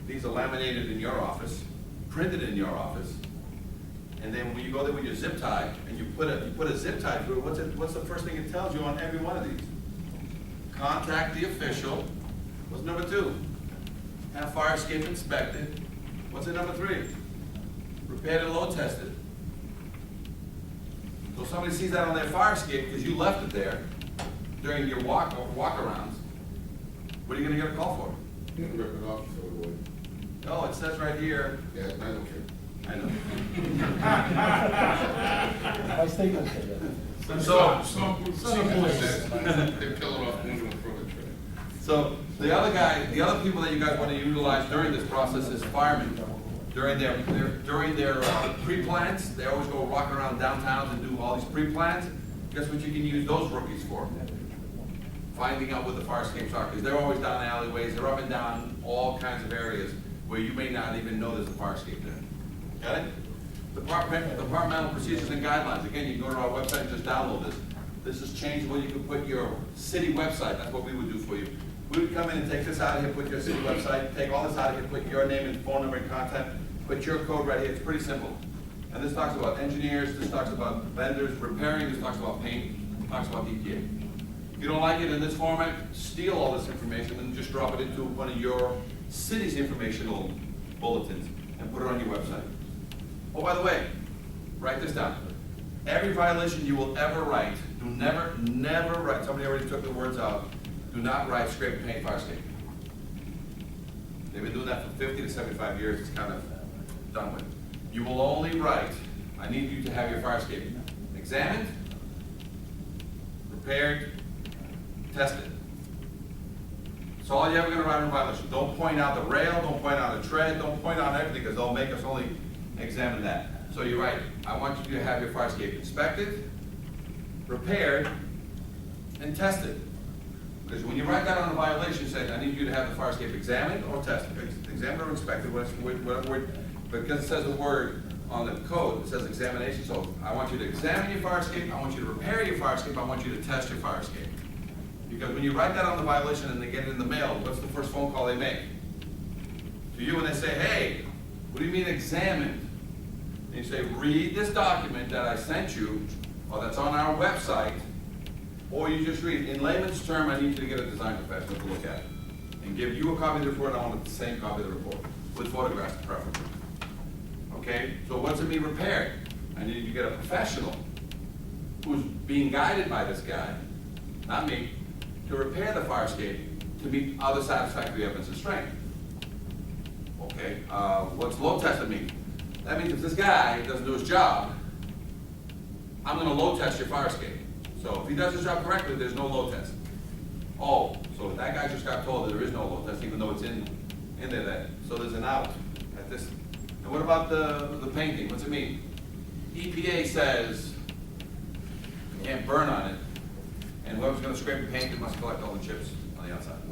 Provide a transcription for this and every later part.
these are laminated in your office, printed in your office, and then when you go there with your zip tie and you put a zip tie through it, what's the first thing it tells you on every one of these? Contact the official. What's number 2? Have fire escape inspected. What's in number 3? Repaired and load tested. So if somebody sees that on their fire escape because you left it there during your walk-arounds, what are you going to get a call for? You can rip it off, so it would. No, it says right here. Yeah, I don't care. I know. My statement said that. Some they peel it off and throw the tray. So the other people that you guys want to utilize during this process is firemen. During their pre-plans, they always go walk around downtowns and do all these pre-plans. Guess what you can use those rookies for? Finding out what the fire escapes are, because they're always down alleyways, they're up and down all kinds of areas where you may not even know there's a fire escape there. Got it? Departmental procedures and guidelines. Again, you can go to our website and just download this. This is changeable. You can put your city website. That's what we would do for you. We would come in and take this out of here, put your city website, take all this out of here, put your name and phone number and contact, put your code right here. It's pretty simple. And this talks about engineers, this talks about vendors, repairing, this talks about paint, talks about EPA. If you don't like it in this format, steal all this information and just drop it into one of your city's informational bulletins and put it on your website. Oh, by the way, write this down. Every violation you will ever write, never write, somebody already took the words out, do not write scrape and paint fire escape. They've been doing that for 50 to 75 years, it's kind of done with. You will only write, I need you to have your fire escape examined, repaired, tested. That's all you're ever going to write in a violation. Don't point out the rail, don't point out a tread, don't point out everything, because they'll make us only examine that. So you write, I want you to have your fire escape inspected, repaired, and tested. Because when you write that on a violation, say, I need you to have the fire escape examined or tested. Examined or inspected, whatever word, because it says the word on the code, it says examination. So I want you to examine your fire escape, I want you to repair your fire escape, I want you to test your fire escape. Because when you write that on the violation and they get it in the mail, what's the first phone call they make? To you, and they say, hey, what do you mean examined? And you say, read this document that I sent you, or that's on our website, or you just read, in layman's term, I need you to get a design professional to look at it. And give you a copy of the report, I want the same copy of the report, with photographs preferably. Okay, so what's it mean repaired? I need you to get a professional who's being guided by this guy, not me, to repair the fire escape to meet other satisfactory evidence of strength. Okay, what's load tested mean? That means if this guy doesn't do his job, I'm going to load test your fire escape. So if he does his job correctly, there's no load test. Oh, so that guy just got told that there is no load test, even though it's in there. That so there's an out at this. And what about the painting? What's it mean? EPA says you can't burn on it, and whoever's going to scrape and paint it must collect all the chips on the outside.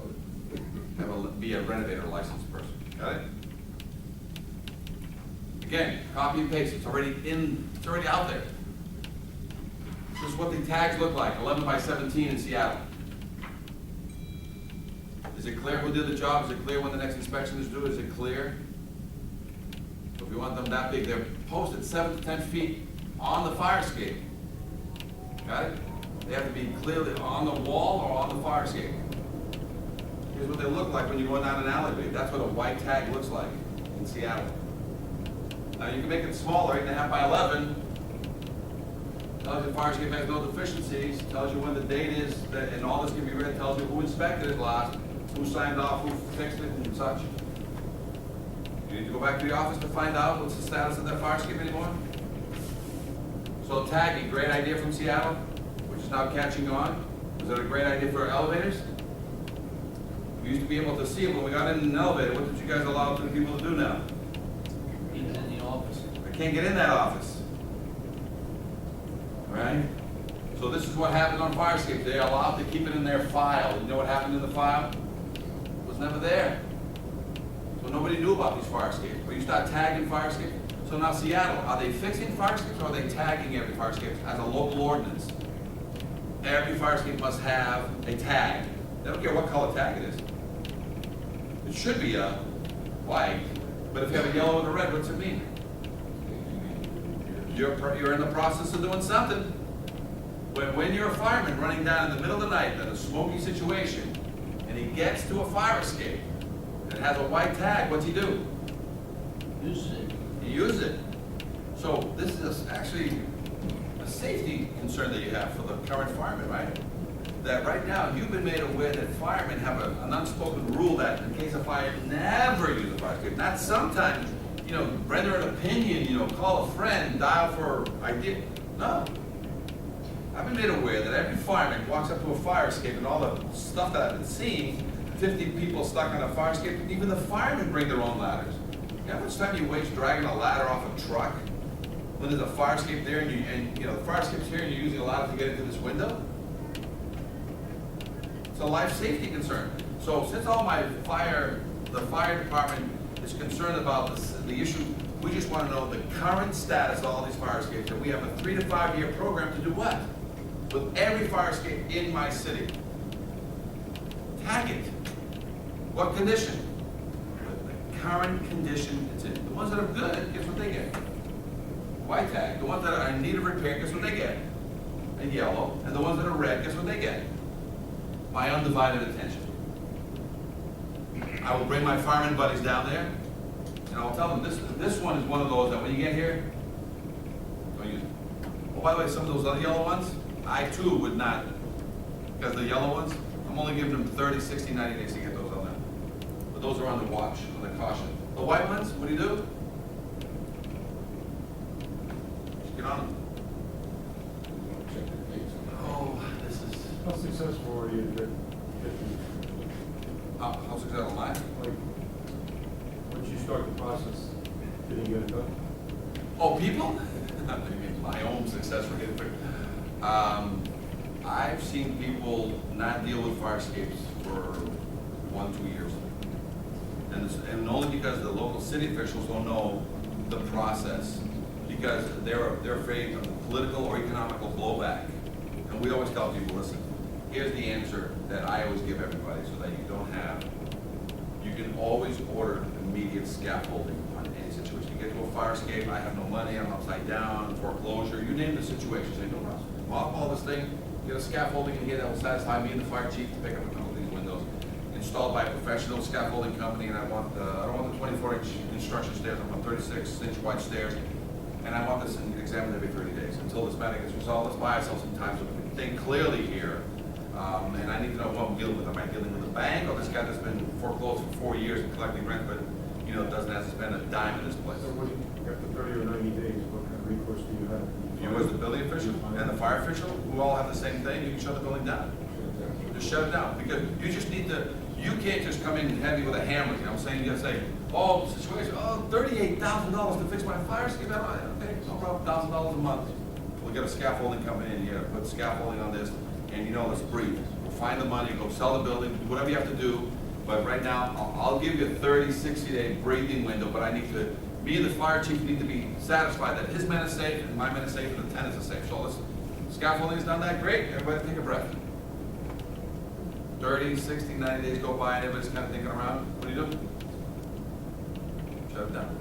Be a renovator licensed person. Got it? Again, copy and paste. It's already out there. This is what the tags look like, 11 by 17 in Seattle. Is it clear who did the job? Is it clear when the next inspection is due? Is it clear? So if you want them that big, they're posted 7 to 10 feet on the fire escape. Got it? They have to be clearly on the wall or on the fire escape. Here's what they look like when you go down an alleyway. That's what a white tag looks like in Seattle. Now you can make it smaller, 8.5 by 11. Tells you fire escape has no deficiencies, tells you when the date is, and all this can be read, tells you who inspected it last, who signed off, who fixed it, and such. You need to go back to the office to find out what's the status of that fire escape anymore. So tagging, great idea from Seattle, which is now catching on. Was that a great idea for elevators? We used to be able to see it when we got in an elevator. What did you guys allow the people to do now? Even in the office. I can't get in that office. Right? So this is what happened on fire escapes. They are allowed to keep it in their file. You know what happened in the file? It was never there. So nobody knew about these fire escapes. But you start tagging fire escapes. So now Seattle, are they fixing fire escapes or are they tagging every fire escape as a local ordinance? Every fire escape must have a tag. They don't care what color tag it is. It should be a white, but if you have a yellow and a red, what's it mean? You're in the process of doing something. When you're a fireman running down in the middle of the night in a smoky situation, and he gets to a fire escape, and it has a white tag, what's he do? Use it. You use it. So this is actually a safety concern that you have for the current firemen, right? That right now, you've been made aware that firemen have an unspoken rule that in case of fire, never use a fire escape. Not sometimes, render an opinion, call a friend, dial for idea. No. I've been made aware that every fireman walks up to a fire escape and all the stuff that I've been seeing, 50 people stuck on a fire escape, even the firemen bring their own ladders. You know how much time you waste dragging a ladder off a truck when there's a fire escape there and the fire escape's here and you're using a ladder to get into this window? It's a life safety concern. So since the fire department is concerned about the issue, we just want to know the current status of all these fire escapes, and we have a 3 to 5 year program to do what? With every fire escape in my city. Tag it. What condition? The current condition it's in. The ones that are good, guess what they get? White tag. The ones that are in need of repair, guess what they get? A yellow. And the ones that are red, guess what they get? My undivided attention. I will bring my fireman buddies down there, and I'll tell them this one is one of those that when you get here, don't use it. Oh, by the way, some of those other yellow ones, I too would not, because the yellow ones, I'm only giving them 30, 60, 90 days to get those on there. But those are on the watch, on the caution. The white ones, what do? Just get on them. Oh, this is, How successful are you at getting, how successful am I? like, once you start the process, getting it done? Oh, people? My own success rate. I've seen people not deal with fire escapes for 1-2 years. And only because the local city officials don't know the process, because they're afraid of the political or economical blowback. And we always tell people, listen, here's the answer that I always give everybody so that you can always order immediate scaffolding on any situation. You get to a fire escape, I have no money, I'm upside down, foreclosure, you name the situation. Say, no problem. Mothball this thing, get a scaffolding in here that will satisfy me and the fire chief to pick up a couple of these windows. Installed by a professional scaffolding company, and I don't want the 24-inch construction stairs, I want 36-inch white stairs. And I want this examined every 30 days until this matter gets resolved. Let's buy ourselves some time so we can think clearly here. And I need to know what I'm dealing with. Am I dealing with a bank or this guy that's been foreclosed for 4 years and collecting rent, but doesn't have to spend a dime in this place? So what, after 30 or 90 days, what kind of recourse do you have? You as the building official and the fire official, who all have the same thing, you can shut the building down. Just shut it down, because you just need to, you can't just come in heavy with a hammer, you know what I'm saying? You gotta say, oh, situation, $38,000 to fix my fire escape, okay, no problem, $1,000 a month. We'll get a scaffolding company in here, put scaffolding on this, and let's breathe. We'll find the money, go sell the building, do whatever you have to do, but right now, I'll give you a 30, 60-day breathing window, but me and the fire chief need to be satisfied that his men are safe, and my men are safe, and the tenants are safe. So listen, scaffolding is done that, great, everybody take a breath. 30, 60, 90 days go by, and everybody's kind of thinking around, what do you do? Shut it down.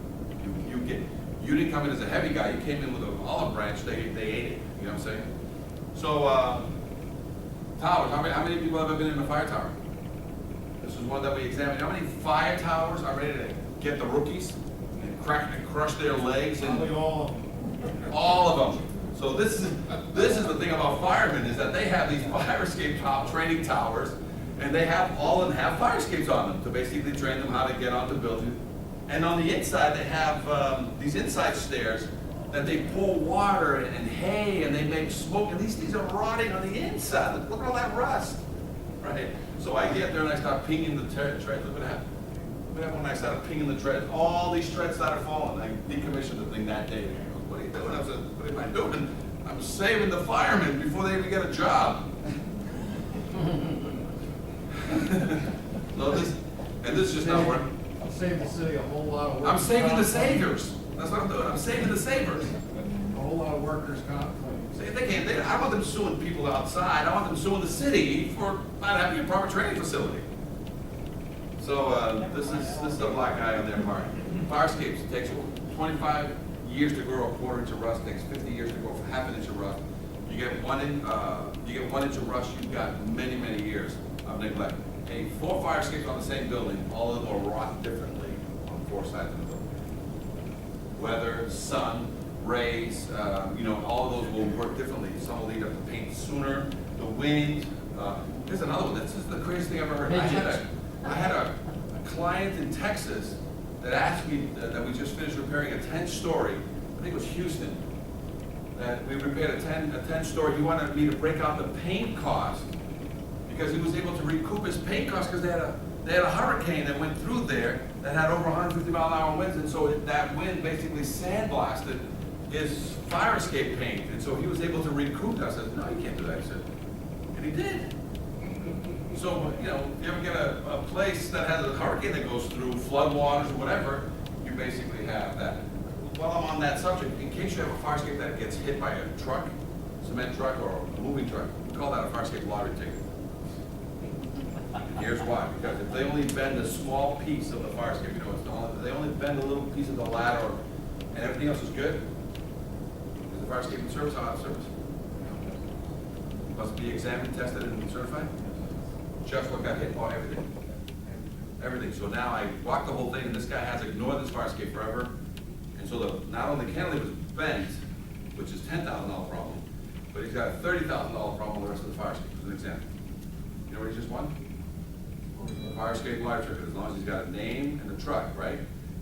You didn't come in as a heavy guy, you came in with an olive branch, they ate it, you know what I'm saying? So, towers, how many people have ever been in a fire tower? This is one that we examined. How many fire towers are ready to get the rookies and crush their legs? And Probably all of them. all of them. So this is the thing about firemen, is that they have these fire escape training towers, and they all of them have fire escapes on them to basically train them how to get onto buildings. And on the inside, they have these inside stairs that they pour water and hay, and they make smoke, and these things are rotting on the inside. Look at all that rust, right? So I get there and I start pinging the treads. Look what happened. Look what happened when I started pinging the treads. All these treads started falling. I decommissioned the thing that day. He goes, what are you doing? I said, what am I doing? I'm saving the firemen before they even get a job. So this is just not working. I'll save the city a whole lot of work. I'm saving the saviors. That's what I'm doing. I'm saving the savers. A whole lot of workers' comp claims. See, I don't want them suing people outside. I want them suing the city for not having a proper training facility. So, this is a black eye on their part. Fire escapes, it takes 25 years to grow a quarter inch of rust, takes 50 years to grow for half an inch of rust. You get 1 inch of rust, you've got many, many years of neglect. And 4 fire escapes on the same building, all of them will rot differently on 4 sides of the building. Weather, sun, rays, all of those will work differently. Some will lead up to paint sooner, the wind. Here's another one, this is the craziest thing I've ever heard. I had a client in Texas that asked me that we just finished repairing a 10-story, I think it was Houston, that we repaired a 10-story. He wanted me to break out the paint cost because he was able to recoup his paint cost because they had a hurricane that went through there that had over 150-mile-an-hour winds, and so that wind basically sandblasted his fire escape paint, and so he was able to recoup that. I said, no, you can't do that. He said, and he did. So, if you ever get a place that has a hurricane that goes through, flood waters or whatever, you basically have that. While I'm on that subject, in case you have a fire escape that gets hit by a truck, cement truck or a moving truck, we call that a fire escape lottery ticket. And here's why, because if they only bend a small piece of the fire escape, they only bend a little piece of the ladder and everything else is good, is the fire escape in service or out of service? Must be examined, tested, and certified? Just what got hit, or everything. Everything. So now I walked the whole thing, and this guy has ignored this fire escape forever. And so not only the cantilever was bent, which is $10,000 problem, but he's got a $30,000 problem with the rest of the fire escape, as an example. You know what he just won? A fire escape lottery ticket, as long as he's got a name and a truck, right?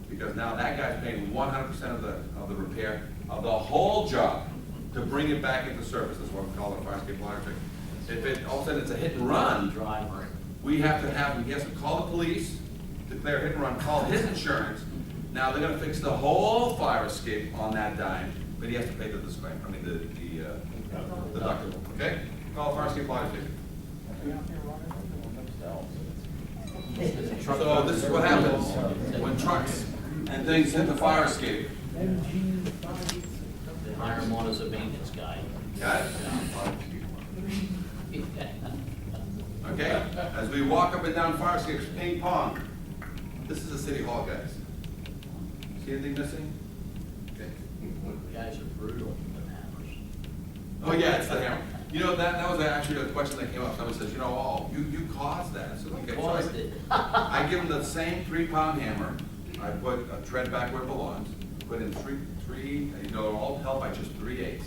Because now that guy's paying 100% of the repair of the whole job to bring it back into service. That's what we call it, a fire escape lottery ticket. If it, all of a sudden it's a hit and run, Driver. we have to have him, he has to call the police, declare hit and run, call his insurance. Now they're gonna fix the whole fire escape on that dime, but he has to pay the disclaimer, the deductible, okay? Call a fire escape lottery ticket. So this is what happens when trucks and things hit the fire escape. They hire him on as a maintenance guy. Got it? Okay, as we walk up and down fire escapes, ping pong. This is the city hall, guys. See anything missing? Okay. Guys are brutal with hammers. Oh yeah, it's the hammer. That was actually a question that came up. Somebody says, you caused that. I said, okay. So Caused it. I give them the same 3-pound hammer. I put a tread back where it belongs. Put in three. All held by just 3/8.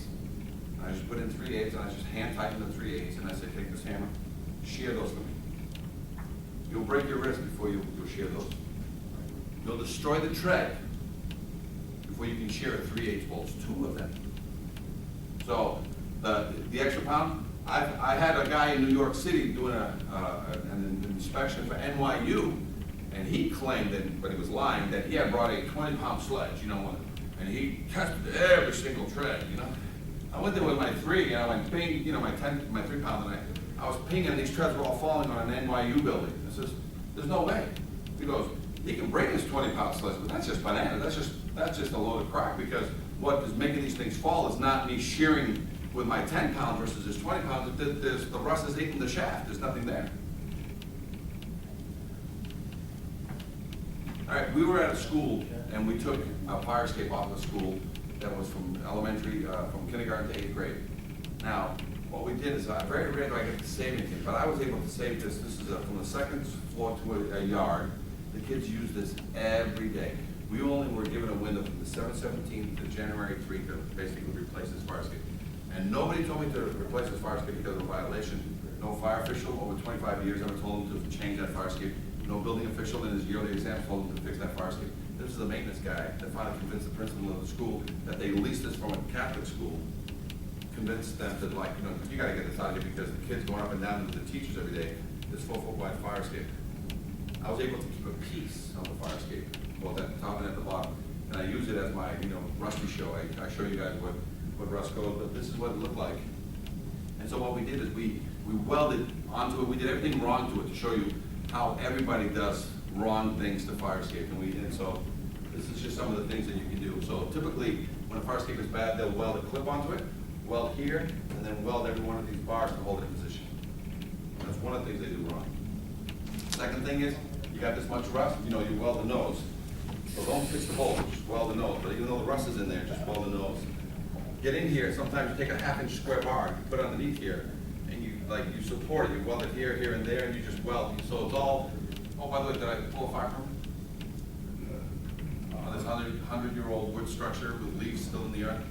I just put in 3/8 and I just hand tighten the 3/8 and I say, take this hammer, shear those for me. You'll break your wrist before you'll shear those. You'll destroy the tread before you can shear a 3/8 bolts, 2 of them. So the extra pound, I had a guy in New York City doing an inspection for NYU, and he claimed that, but he was lying, that he had brought a 20-pound sledge, and he tested every single tread, I went there with my 3, and I went ping, my 3-pound, and I was pinging, these treads were all falling on an NYU building. I says, there's no way. He goes, he can bring his 20-pound sledge, but that's just banana. That's just a load of crap, because what is making these things fall is not me shearing with my 10-pound versus his 20-pound. The rust is eating the shaft. There's nothing there. All right, we were at a school, and we took a fire escape off of the school that was from elementary, from kindergarten to 8th grade. Now, what we did is, very rarely do I get to save anything, but I was able to save this. This is from the 2nd floor to a yard. The kids use this every day. We only were given a window from December 17th to January 3 to basically replace this fire escape. And nobody told me to replace this fire escape because of a violation. No fire official over 25 years ever told them to change that fire escape. No building official in his yearly exam told them to fix that fire escape. This is the maintenance guy that finally convinced the principal of the school that they leased this from a Catholic school. Convinced them that, you gotta get this out of here because the kids going up and down to the teachers every day, this 4-foot wide fire escape. I was able to keep a piece of the fire escape, both at the top and at the bottom. And I use it as my, rusty show. I show you guys what rust goes, but this is what it looked like. And so what we did is we welded onto it. We did everything wrong to it to show you how everybody does wrong things to fire escape. And so this is just some of the things that you can do. So typically, when a fire escape is bad, they'll weld a clip onto it, weld here, and then weld every one of these bars to hold it in position. That's one of the things they do wrong. Second thing is, you got this much rust, you know, you weld the nose. So don't fix the hole, just weld the nose, but even though the rust is in there, just weld the nose. Get in here, sometimes you take a 1/2 inch square bar, you put it underneath here, and you, like, you support it, you weld it here, here, and there, and you just weld, so it's all, oh, by the way, did I pull a fire permit? On this 100-year-old wood structure with leaves still in the yard?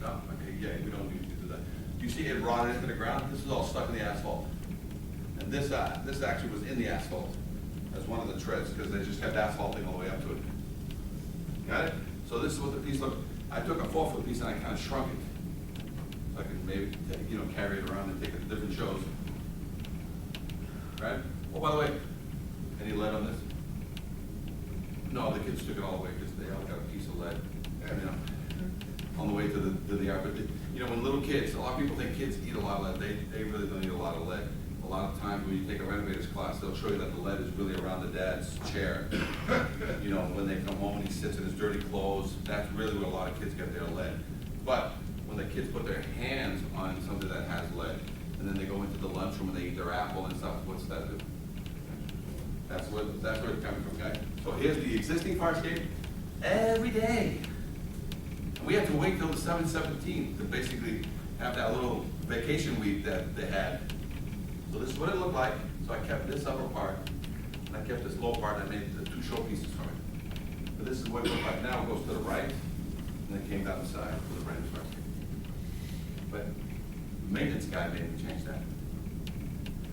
No, okay, yeah, we don't need to do that. You see it rotted into the ground, this is all stuck in the asphalt. And this actually was in the asphalt as one of the treads, because they just kept asphalting all the way up to it. Got it? So this is what the piece looked, I took a 4-foot piece and I kind of shrunk it. So I could maybe, you know, carry it around and take it to different shows. Right? Oh, by the way, any lead on this? No, the kids took it all the way, because they all got a piece of lead, you know, on the way to the yard. But, you know, when little kids, a lot of people think kids eat a lot of lead, they really don't eat a lot of lead. A lot of times when you take a renovators class, they'll show you that the lead is really around the dad's chair. You know, when they come home and he sits in his dirty clothes, that's really where a lot of kids get their lead. But when the kids put their hands on something that has lead, and then they go into the lunchroom and they eat their apple and stuff, what's that do? That's where it's coming from, guys. So here's the existing fire escape every day. And we have to wait till the 7/17 to basically have that little vacation week that they had. So this is what it looked like. So I kept this upper part, and I kept this lower part, and I made the 2 show pieces from it. But this is what it looked like. Now it goes to the right, and then it came down the side with a brand new fire escape. But the maintenance guy made me change that.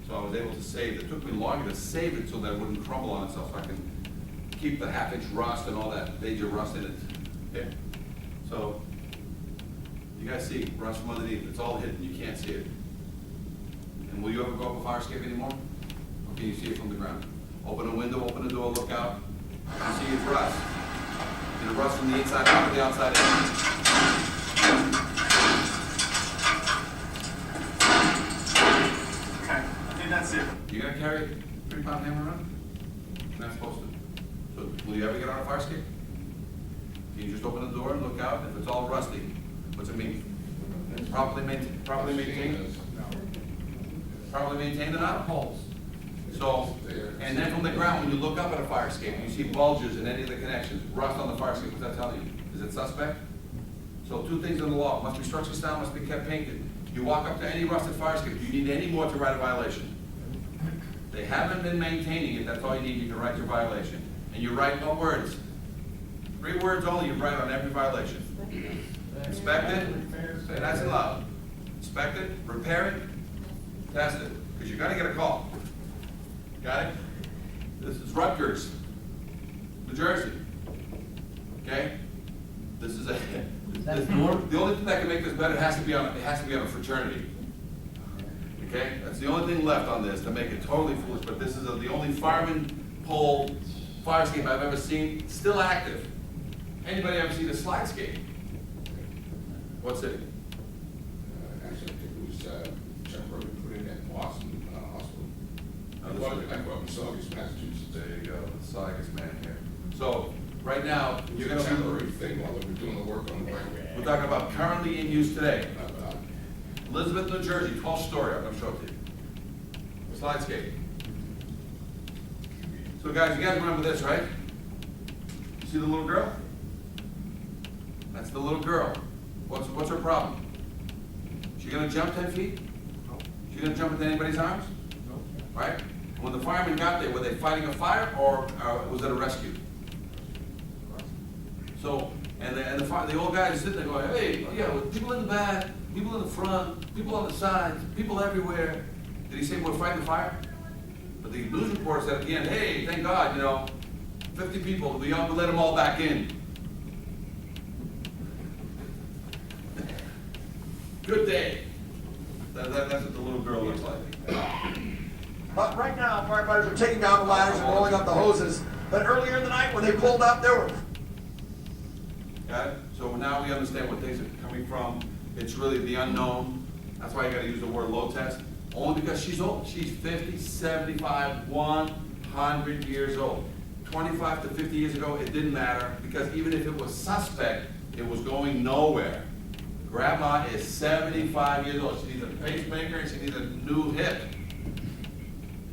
So I was able to save, it took me longer to save it so that it wouldn't crumble on itself, so I can keep the 1/2 inch rust and all that major rust in it. Okay? So, you guys see rust from underneath, it's all hidden, you can't see it. And will you ever go up a fire escape anymore? Or can you see it from the ground? Open a window, open a door, look out, you see it's rust. And the rust from the inside out to the outside in. That's it. You gonna carry a 3-pound hammer around? You're not supposed to. So, will you ever get on a fire escape? Can you just open the door and look out? If it's all rusty, what's it mean? It's properly maintained? Properly maintained or not? Holes. So, and then from the ground, when you look up at a fire escape, you see bulges in any of the connections, rust on the fire escape, what's that telling you? Is it suspect? So 2 things in the law, must be structurally sound, must be kept painted. You walk up to any rusted fire escape, do you need any more to write a violation? They haven't been maintaining it, that's all you need, you can write your violation. And you write no words. 3 words only you write on every violation. Inspect it, say nice and loud. Inspect it, repair it, test it, because you're gonna get a call. Got it? This is Rutgers, New Jersey. Okay? This is the only thing that can make this better, it has to be on a fraternity. Okay? That's the only thing left on this to make it totally foolish, but this is the only fireman pole fire escape I've ever seen, still active. Anybody ever seen a slide skate? What city? Actually, I think it was temporarily put in at Boston Hospital. I grew up in Saugus, Massachusetts. There you go, the Saugus man here. So, right now, you're It was gonna a be, temporary thing while they were doing the work on the right. we're talking about currently in use today. Elizabeth, New Jersey, 12-story, I'm gonna show it to you. Slide skate. So guys, you guys remember this, right? You see the little girl? That's the little girl. What's her problem? She gonna jump 10 feet? She gonna jump into anybody's arms? Right? When the firemen got there, were they fighting a fire or was it a rescue? So, and the old guy is sitting there going, hey, yeah, with people in the back, people in the front, people on the sides, people everywhere. Did he say we're fighting the fire? But the news reporter said at the end, hey, thank God, 50 people, we let them all back in. Good day. That's what the little girl looks like. But right now, firefighters are taking down the ladders and rolling up the hoses. But earlier in the night, when they pulled up, there were... Got it? So now we understand what things are coming from. It's really the unknown. That's why you gotta use the word low test. Only because she's old. She's 50, 75, 100 years old. 25 to 50 years ago, it didn't matter, because even if it was suspect, it was going nowhere. Grandma is 75 years old. She needs a pacemaker and she needs a new hip.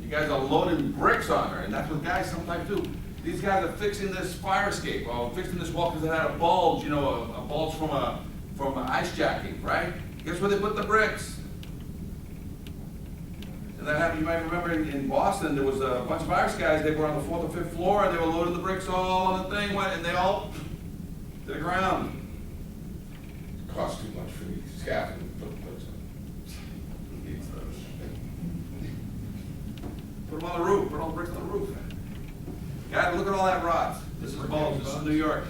You guys are loading bricks on her, and that's what guys sometimes do. These guys are fixing this fire escape, or fixing this wall because it had a bulge, you know, a bulge from ice jacking, right? Guess where they put the bricks? And that happened, you might remember in Boston, there was a bunch of Irish guys, they were on the 4th or 5th floor, and they were loading the bricks all on the thing, and they all to the ground. It costs too much for the scaffolding to put the bricks on. Put them on the roof, put all the bricks on the roof. Guys, look at all that rods. This is bulge, this is New York.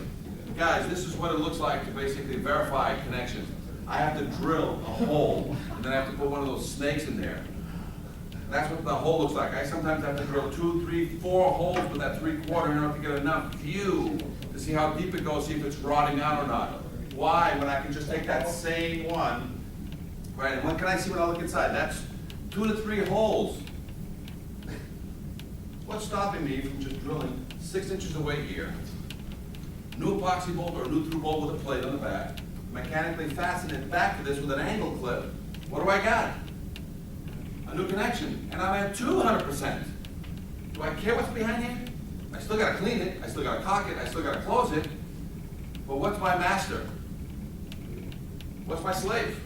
Guys, this is what it looks like to basically verify connections. I have to drill a hole, and then I have to put one of those snakes in there. That's what the hole looks like. I sometimes have to drill 2, 3, 4 holes with that 3/4 in order to get enough view to see how deep it goes, see if it's rotting out or not. Why, when I can just take that same one, right, and what can I see when I look inside? That's 2 to 3 holes. What's stopping me from just drilling 6 inches away here, new epoxy bolt or new through bolt with a plate on the back, mechanically fasten it back to this with an angle clip? What do I got? A new connection, and I'm at 200%. Do I care what's behind here? I still gotta clean it, I still gotta caulk it, I still gotta close it, but what's my master? What's my slave?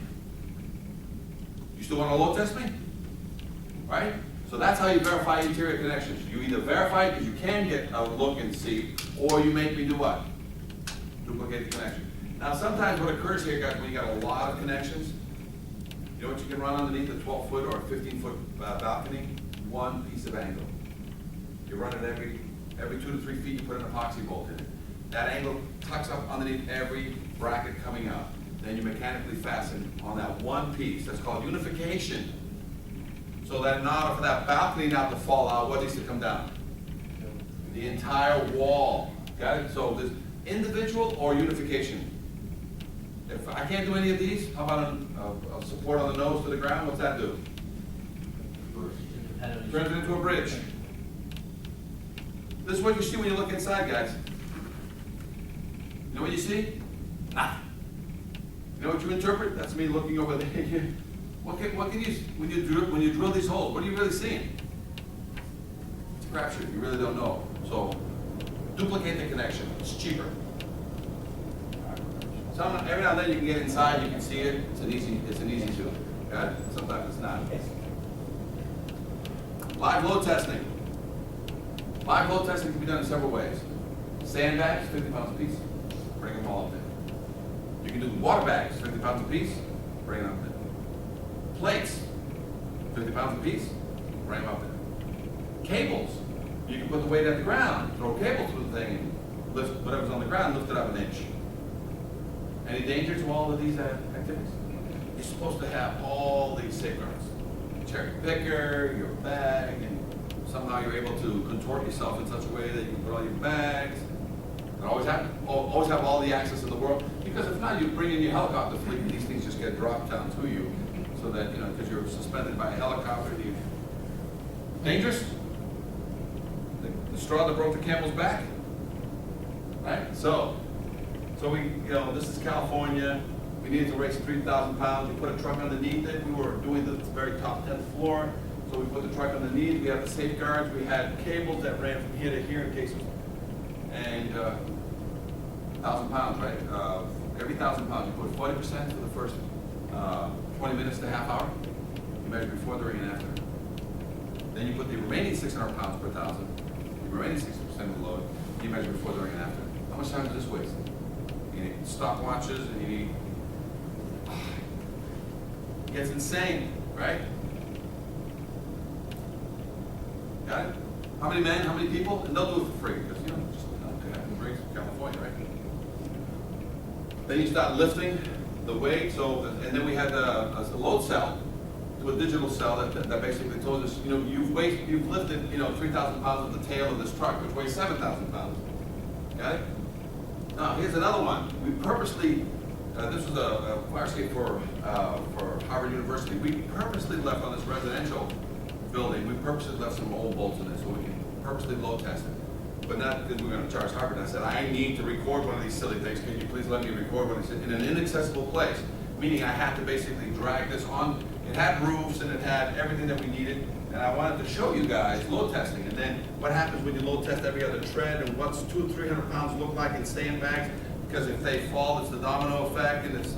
You still wanna load test me? Right? So that's how you verify interior connections. You either verify because you can get a look and see, or you make me do what? Duplicate the connection. Now sometimes what occurs here, guys, when you got a lot of connections, you know what you can run underneath a 12-foot or a 15-foot balcony? One piece of angle. You run it every 2 to 3 feet, you put an epoxy bolt in it. That angle tucks up underneath every bracket coming out. Then you mechanically fasten on that one piece. That's called unification. So that in order for that balcony not to fall out, what needs to come down? The entire wall. Got it? So there's individual or unification. If I can't do any of these, how about a support on the nose to the ground? What's that do? Turns it into a bridge. This is what you see when you look inside, guys. You know what you see? Nothing. You know what you interpret? That's me looking over there. What can you, when you drill these holes, what are you really seeing? It's a crapshoot, you really don't know. So, duplicate the connection, it's cheaper. Every now and then you can get inside, you can see it, it's an easy do. Got it? Sometimes it's not. Live load testing. Live load testing can be done in several ways. Sandbags, 50 pounds a piece, bring them all up there. You can do water bags, 50 pounds a piece, bring them up there. Plates, 50 pounds a piece, bring them up there. Cables, you can put the weight at the ground, throw a cable through the thing, and lift whatever's on the ground, lift it up an inch. Any danger to all of these activities? You're supposed to have all these safeguards. Cherry picker, your bag, and somehow you're able to contort yourself in such a way that you can put all your bags. And always have all the access in the world, because if not, you bring in your helicopter fleet and these things just get dropped down to you, so that, you know, because you're suspended by a helicopter. Dangerous? The straw that broke the camel's back? Right? So we, you know, this is California. We needed to raise 3,000 pounds. We put a truck underneath it. We were doing the very top 10th floor. So we put the truck underneath. We had the safeguards. We had cables that ran from here to here in case of, and 1,000 pounds, right? Every 1,000 pounds, you put 40% for the first 20 minutes to half hour. You measure before, during, and after. Then you put the remaining 600 pounds per 1,000, the remaining 60% of the load, you measure before, during, and after. How much time does this waste? You need stopwatches, and you need, it gets insane, right? Got it? How many men, how many people? And they'll do it for free, because, you know, just brings from California, right? Then you start lifting the weight, so, and then we had a load cell to a digital cell that basically told us, you know, you've lifted, you know, 3,000 pounds of the tail of this truck, which weighs 7,000 pounds. Got it? Now, here's another one. We purposely, this was a fire escape for Harvard University. We purposely left on this residential building, we purposely left some old bolts in it so we can purposely load test it. But not because we're going to charge Harvard. I said, I need to record one of these silly things. Can you please let me record one in an inaccessible place? meaning I had to basically drag this on. It had roofs and it had everything that we needed, and I wanted to show you guys load testing, and then what happens when you load test every other tread, and what's 200 or 300 pounds look like in sandbags, because if they fall, it's the domino effect, and it's,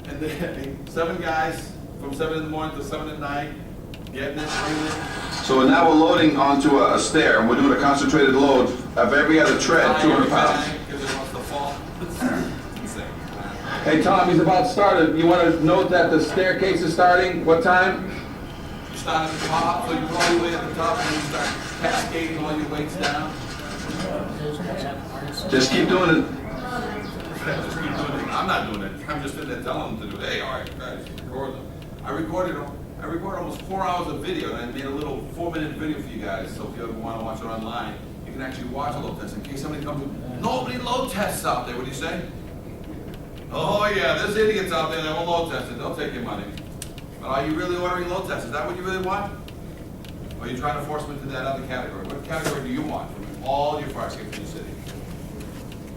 and then 7 guys from 7 in the morning to 7 at night, getting it, bringing it. So now we're loading onto a stair, and we're doing a concentrated load of every other tread, 200 pounds. Because it wants to fall. It's insane. Hey Tom, he's about started. You want to note that the staircase is starting, what time? You start at the top, so you go all the way at the top, and you start cascading all your weights down. Those guys have harnesses. Just keep doing it. Just keep doing it. I'm not doing it. I'm just in there telling them to do it. Hey, all right, guys, record them. I recorded almost 4 hours of video, and I made a little 4-minute video for you guys. So if you ever want to watch it online, you can actually watch a load test. In case somebody comes with, nobody load tests out there. What do you say? Oh yeah, there's idiots out there that will load test it. They'll take your money. But are you really ordering load tests? Is that what you really want? Or are you trying to force them into that other category? What category do you want from all your fire escapes in the city?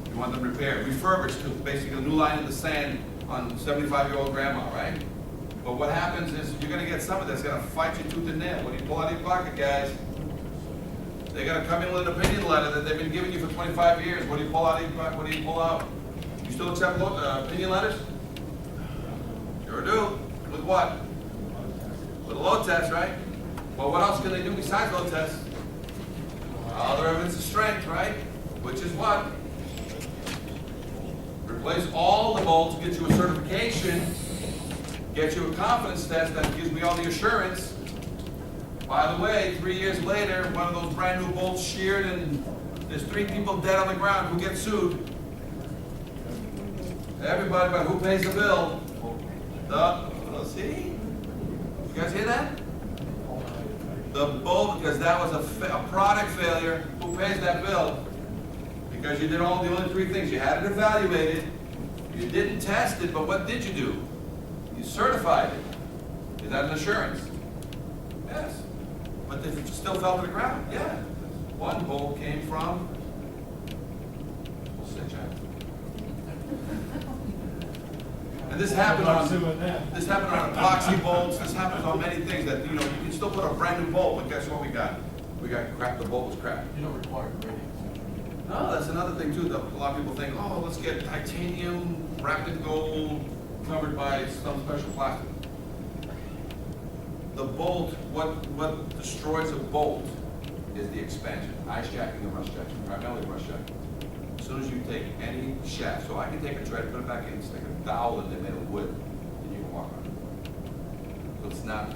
You want them repaired, refurbished to basically a new line in the sand on 75-year-old grandma, right? But what happens is you're gonna get someone that's gonna fight you tooth and nail. What do you pull out of your pocket, guys? They're gonna come in with an opinion letter that they've been giving you for 25 years. What do you pull out of your pocket? What do you pull out? You still accept opinion letters? Sure do. With what? With a load test, right? Well, what else can they do besides load tests? Other evidence of strength, right? Which is what? Replace all the bolts, get you a certification, get you a confidence test that gives me all the assurance. By the way, 3 years later, one of those brand new bolts sheared and there's 3 people dead on the ground. Who gets sued? Everybody, but who pays the bill? See? You guys hear that? The bolt, because that was a product failure. Who pays that bill? Because you did the only 3 things. You had it evaluated, you didn't test it, but what did you do? You certified it. Is that an assurance? Yes. But if it still fell to the ground, yeah. One bolt came from, we'll say Jack. And this happened on epoxy bolts, this happens on many things that, you can still put a brand new bolt, but guess what we got? We got crap, the bolt was crap. You don't require grading. No, that's another thing too, that a lot of people think, oh, let's get titanium, wrapped in gold, covered by some special plastic. The bolt, what destroys a bolt is the expansion, ice jacking and rust jacking, primarily rust jacking. As soon as you take any shaft, so I can take a tread, put it back in, stick a dowel in there made of wood, and you can walk on it. So it's not,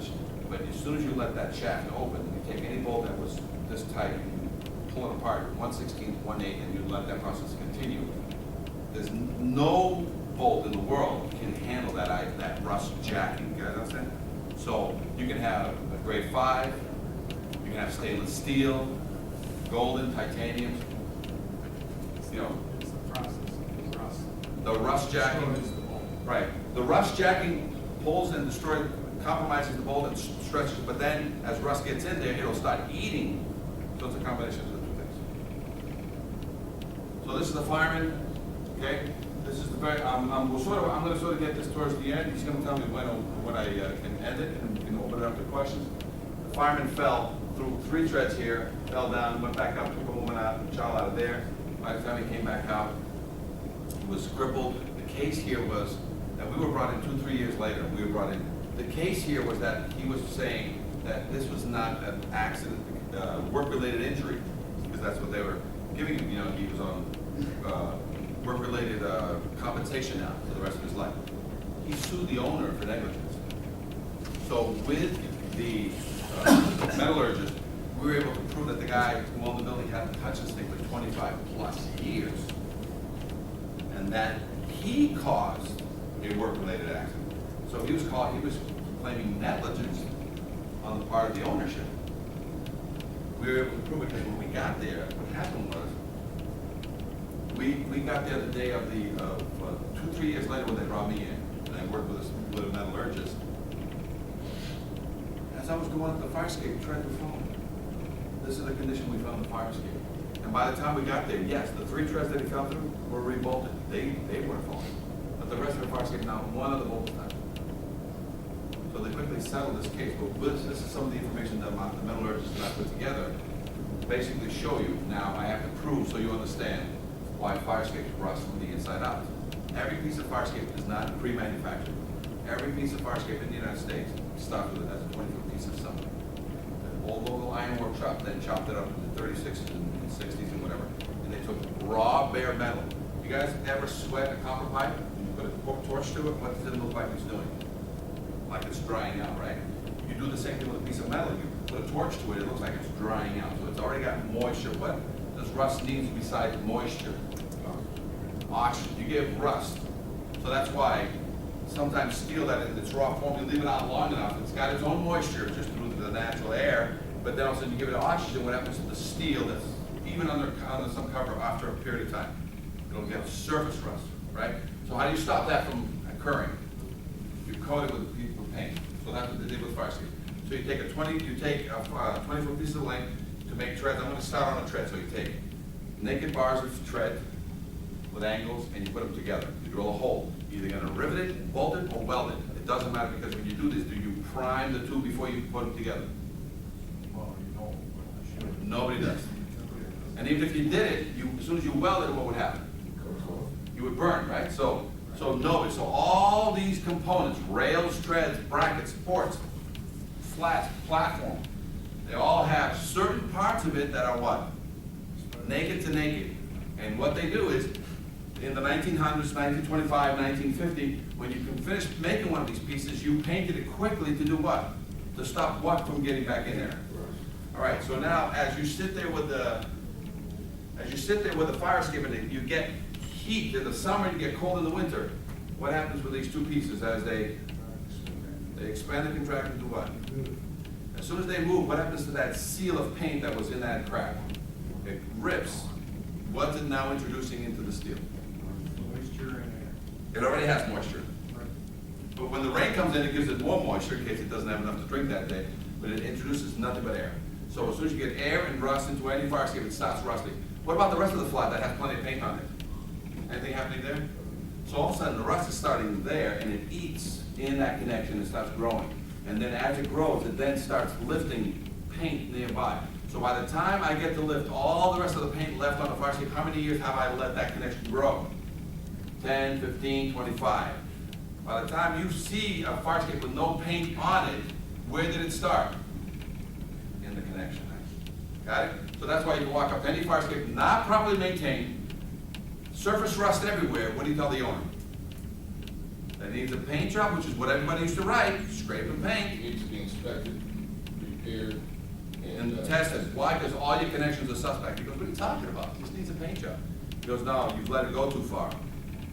but as soon as you let that shaft open, you take any bolt that was this tight, you pull it apart, 1/16, 1/8, and you let that process continue. There's no bolt in the world can handle that rust jacking, you guys understand? So you can have a grade 5, you can have stainless steel, golden, titanium. It's the process. It's rust. The rust jacking, right? The rust jacking pulls and destroys, compromises the bolt and stretches. But then, as rust gets in there, it'll start eating. So it's a combination of the 2 things. So this is the fireman. Okay. This is the very. I'm going to sort of get this towards the end. He's going to tell me when I can end it and we can open it up to questions. The fireman fell through 3 treads here, fell down, went back up, took a woman out, a child out of there. By the time he came back out, he was crippled. The case here was that we were brought in 2-3 years later. We were brought in. The case here was that he was saying that this was not an accident, work-related injury, because that's what they were giving him. He was on work-related compensation now for the rest of his life. He sued the owner for negligence. So with the metallurgist, we were able to prove that the guy who owned the building hadn't touched this thing for 25+ years, and that he caused a work-related accident. So he was claiming negligence on the part of the ownership. We were able to prove it because when we got there, what happened was, we got there the day of the 2-3 years later when they brought me in, and I worked with a metallurgist. As I was going up the fire escape, tried to phone. This is the condition we found the fire escape. And by the time we got there, yes, the 3 treads that he fell through were rebolted. They weren't falling. But the rest of the fire escape, not one of the bolts touched. So they quickly settled this case. But this is some of the information that the metallurgist and I put together to basically show you. Now, I have to prove so you understand why fire escapes rust from the inside out. Every piece of fire escape is not pre-manufactured. Every piece of fire escape in the United States starts with it as a 20-foot piece of something. The old local ironwork shop then chopped it up into 36s and 60s and whatever. And they took raw bare metal. You guys ever sweat a copper pipe? You put a torch to it, what does it look like it's doing? Like it's drying out, right? You do the same thing with a piece of metal. You put a torch to it, it looks like it's drying out. So it's already got moisture. What does rust need besides moisture? Oxygen. You give rust. So that's why sometimes steel that in its raw form, you leave it out long enough, it's got its own moisture just through the natural air, but then all of a sudden you give it oxygen, what happens to the steel that's even under some cover after a period of time? It'll get surface rust, right? So how do you stop that from occurring? You coat it with paint. So that's what they did with fire escape. So you take a 20-foot piece of length to make treads. I'm going to start on a tread. So you take naked bars of tread with angles and you put them together. You drill a hole. You're either going to rivet it, bolt it, or weld it. It doesn't matter because when you do this, do you prime the two before you put them together? Well, you know, I should. Nobody does. And even if you did it, as soon as you weld it, what would happen? You would burn, right? So nobody. So all these components, rails, treads, brackets, supports, flats, platform, they all have certain parts of it that are what? Naked to naked. And what they do is, in the 1900s, 1925, 1950, when you can finish making one of these pieces, you painted it quickly to do what? To stop what from getting back in there? All right, so now as you sit there with the fire escape and you get heat in the summer, you get cold in the winter, what happens with these two pieces as they expand and contract into what? As soon as they move, what happens to that seal of paint that was in that crack? It rips. What's it now introducing into the steel? Moisture and air. It already has moisture. But when the rain comes in, it gives it more moisture in case it doesn't have enough to drink that day. But it introduces nothing but air. So as soon as you get air and rust into any fire escape, it starts rusting. What about the rest of the flat that has plenty of paint on it? Anything happening there? So all of a sudden, the rust is starting there, and it eats in that connection and starts growing. And then as it grows, it then starts lifting paint nearby. So by the time I get to lift all the rest of the paint left on the fire escape, how many years have I let that connection grow? 10, 15, 25. By the time you see a fire escape with no paint on it, where did it start? In the connection. Got it? So that's why you can walk up to any fire escape not properly maintained, surface rust everywhere. What do you tell the owner? That needs a paint job, which is what everybody used to write, scrape and paint. It needs to be inspected, repaired, And tested. Why? Because all your connections are suspect. He goes, what are you talking about? This needs a paint job. He goes, no, you've let it go too far.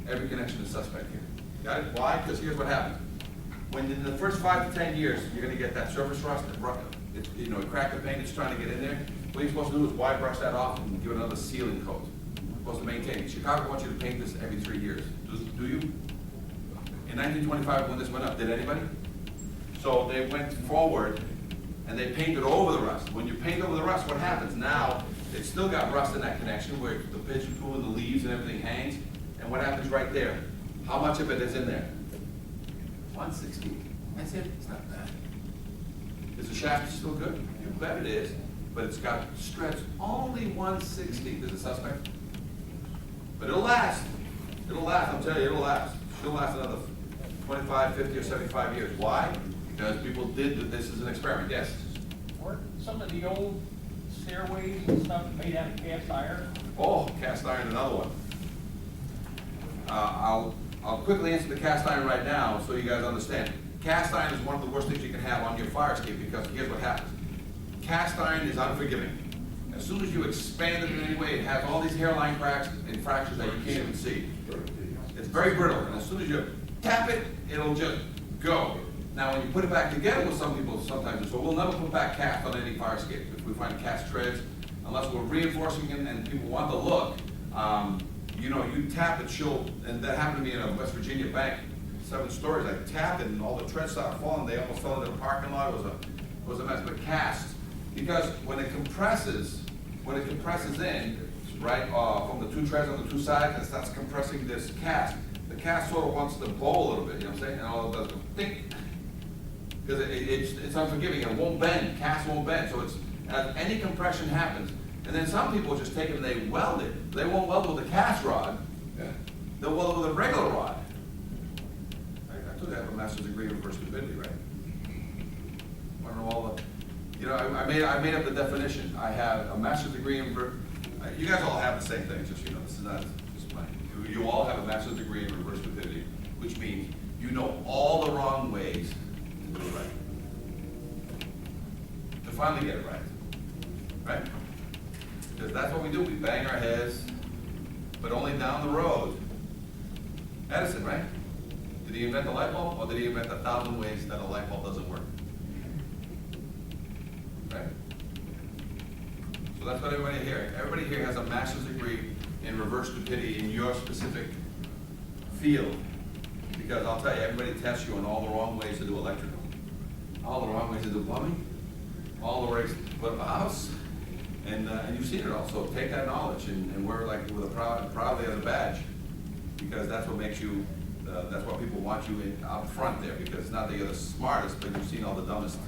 Every connection is suspect here. Got it? Why? Because here's what happens. When in the first 5 to 10 years, you're going to get that surface rust, it crack the paint, it's trying to get in there. What you're supposed to do is wide brush that off and give it another sealing coat. You're supposed to maintain it. Chicago wants you to paint this every 3 years. Do you? In 1925, when this went up, did anybody? So they went forward and they painted over the rust. When you paint over the rust, what happens? Now, it's still got rust in that connection where the pigeon poo and the leaves and everything hangs. And what happens right there? How much of it is in there? 160. That's it. It's not bad. Is the shaft still good? You bet it is. But it's got stretch only 160. There's a suspect. But it'll last. It'll last. I'm telling you, it'll last. It'll last another 25, 50, or 75 years. Why? Because people did this as an experiment. Yes? Weren't some of the old stairways and stuff made out of cast iron? Oh, cast iron, another one. I'll quickly answer the cast iron right now so you guys understand. Cast iron is one of the worst things you can have on your fire escape because here's what happens. Cast iron is unforgiving. As soon as you expand it in any way, it has all these hairline cracks and fractures that you can't even see. It's very brittle, and as soon as you tap it, it'll just go. Now, when you put it back together with some people, sometimes so we'll never put back cast on any fire escape if we find cast treads, unless we're reinforcing it and people want the look. You tap it, and that happened to me in a West Virginia bank, 7 stories. I tapped it, and all the treads started falling. They almost fell into the parking lot. It was a mess. But cast, because when it compresses in, right, from the two treads on the two sides, and starts compressing this cast. The cast sort of wants to bow a little bit, you know what I'm saying? And all it does, think, because it's unforgiving, it won't bend, cast won't bend, so it's, as any compression happens. And then some people just take it and they weld it. They won't weld with a cast rod, Yeah. they'll weld it with a regular rod. I told you I have a master's degree in reverse stability, right? I don't know all the, you know, I made up the definition. I have a master's degree in, you guys all have the same thing, just, you know, this is not just mine. You all have a master's degree in reverse stability, which means you know all the wrong ways to do it right. To finally get it right. Right? Because that's what we do, we bang our heads, but only down the road. Edison, right? Did he invent the light bulb, or did he invent 1,000 ways that a light bulb doesn't work? Right? So that's what everybody here has a master's degree in reverse stupidity in your specific field. Because I'll tell you, everybody tests you on all the wrong ways to do electrical, all the wrong ways to do plumbing, all the ways to put up a house, and you've seen it all. So take that knowledge and wear it like with a proudly as a badge, because that's what makes you, that's what people want you in, up front there, because it's not that you're the smartest, but you've seen all the dumbest.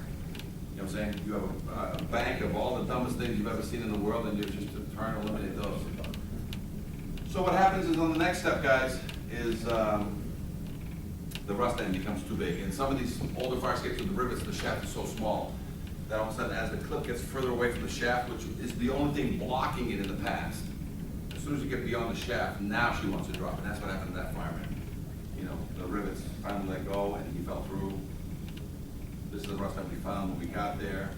You know what I'm saying? You have a bank of all the dumbest things you've ever seen in the world, and you're just trying to eliminate those. So what happens is on the next step, guys, is the rust end becomes too big. And some of these older fire escapes with the rivets, the shaft is so small that all of a sudden, as the clip gets further away from the shaft, which is the only thing blocking it in the past, as soon as you get beyond the shaft, now she wants to drop, and that's what happened to that fireman. You know, the rivets finally let go, and he fell through. This is the rust that we found when we got there.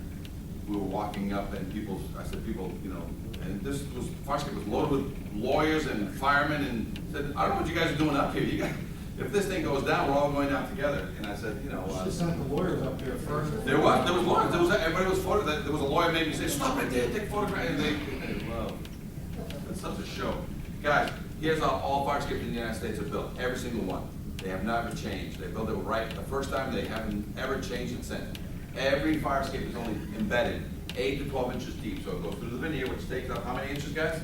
We were walking up, and I said, you know, and this was, fire escape was loaded with lawyers and firemen, and said, I don't know what you guys are doing up here. If this thing goes down, we're all going down together. And I said, you know. Just sent the lawyers up there first. There was lawyers, everybody was photographing. There was a lawyer made me say, stop right there, take photographs. And well, it's such a show. Guys, here's how all fire escapes in the United States are built, every single one. They have never changed. They built it right the first time, they haven't ever changed it since. Every fire escape is only embedded 8 to 12 inches deep. So it goes through the veneer, which takes up how many inches, guys?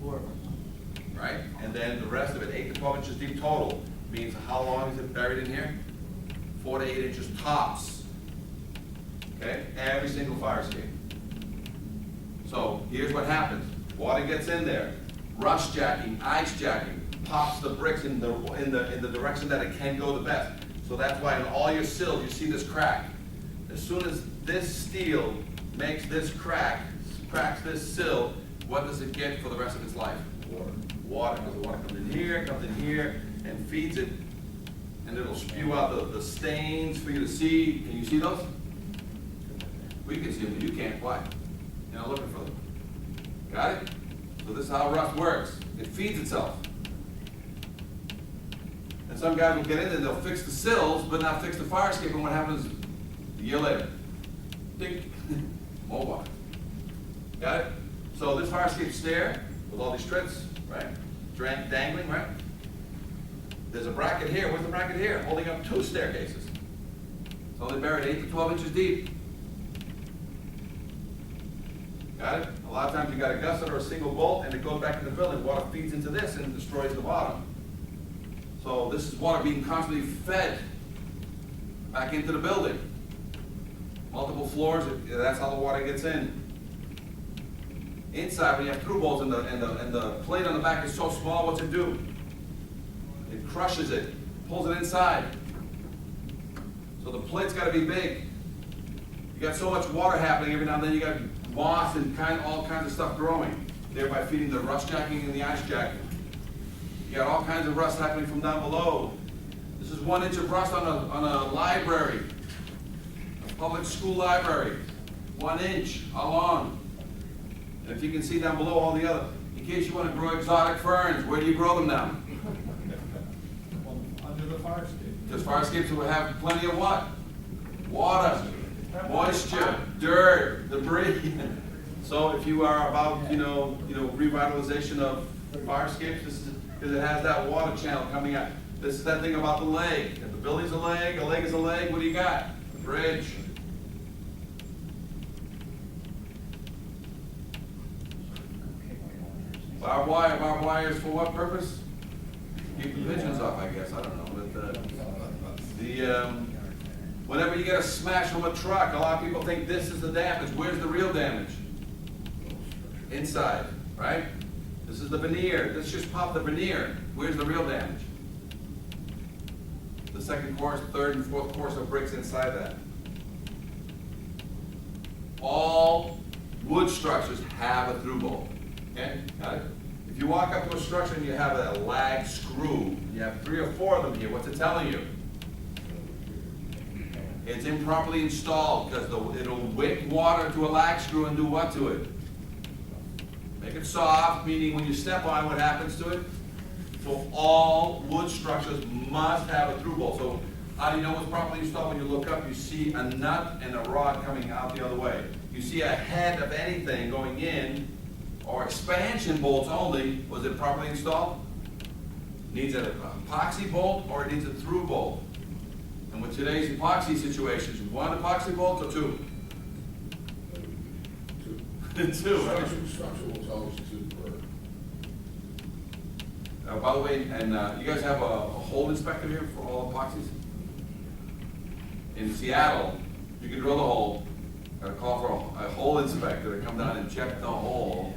4. Right? And then the rest of it, 8 to 12 inches deep total, means how long is it buried in here? 4 to 8 inches tops. Okay? Every single fire escape. So here's what happens. Water gets in there, rust jacking, ice jacking, pops the bricks in the direction that it can go the best. So that's why in all your sills you see this crack. As soon as this steel makes this crack, cracks this sill, what does it get for the rest of its life? Water. Water, because the water comes in here, and feeds it, and it'll spew out the stains for you to see. Can you see those? We can see them, but you can't. Why? You're not looking for them. Got it? So this is how rust works. It feeds itself. And some guys will get in there, they'll fix the sills, but not fix the fire escape, and what happens a year later? Ding, more water. Got it? So this fire escape stair, with all these struts, right? Dangling, right? There's a bracket here. Where's the bracket here? Holding up 2 staircases. It's only buried 8 to 12 inches deep. Got it? A lot of times you got a gusset or a single bolt, and it goes back in the building. Water feeds into this and destroys the bottom. So this is water being constantly fed back into the building. Multiple floors, that's how the water gets in. Inside, when you have through bolts and the plate on the back is so small, what's it do? It crushes it, pulls it inside. So the plate's got to be big. You got so much water happening every now and then, you got moss and all kinds of stuff growing, thereby feeding the rust jacking and the ice jacking. You got all kinds of rust happening from down below. This is 1 inch of rust on a library, a public school library. 1 inch. How long? And if you can see down below all the other, in case you want to grow exotic ferns, where do you grow them now? Under the fire escape. Because fire escapes will have plenty of what? Water, moisture, dirt, debris. So if you are about, revitalization of fire escapes, this is because it has that water channel coming out. This is that thing about the leg. If the building's a leg is a leg, what do you got? A bridge. Barbed wire is for what purpose? Keep the pigeons off, I guess, I don't know, but, whenever you get a smash from a truck, a lot of people think this is the damage. Where's the real damage? Inside, right? This is the veneer. Let's just pop the veneer. Where's the real damage? The second course, third and fourth course of bricks inside that. All wood structures have a through bolt. Okay, got it? If you walk up to a structure and you have a lag screw, you have 3 or 4 of them here, what's it telling you? It's improperly installed because it'll wick water to a lag screw and do what to it? Make it soft, meaning when you step on it, what happens to it? So all wood structures must have a through bolt. So how do you know it's properly installed? When you look up, you see a nut and a rod coming out the other way. You see a head of anything going in, or expansion bolts only. Was it properly installed? Needs an epoxy bolt or it needs a through bolt? And with today's epoxy situations, 1 epoxy bolt or 2? 2. 2, right? Structure will tell us 2 per. By the way, and you guys have a hole inspector here for all epoxies? In Seattle, you can drill the hole, gotta call for a hole inspector to come down and check the hole.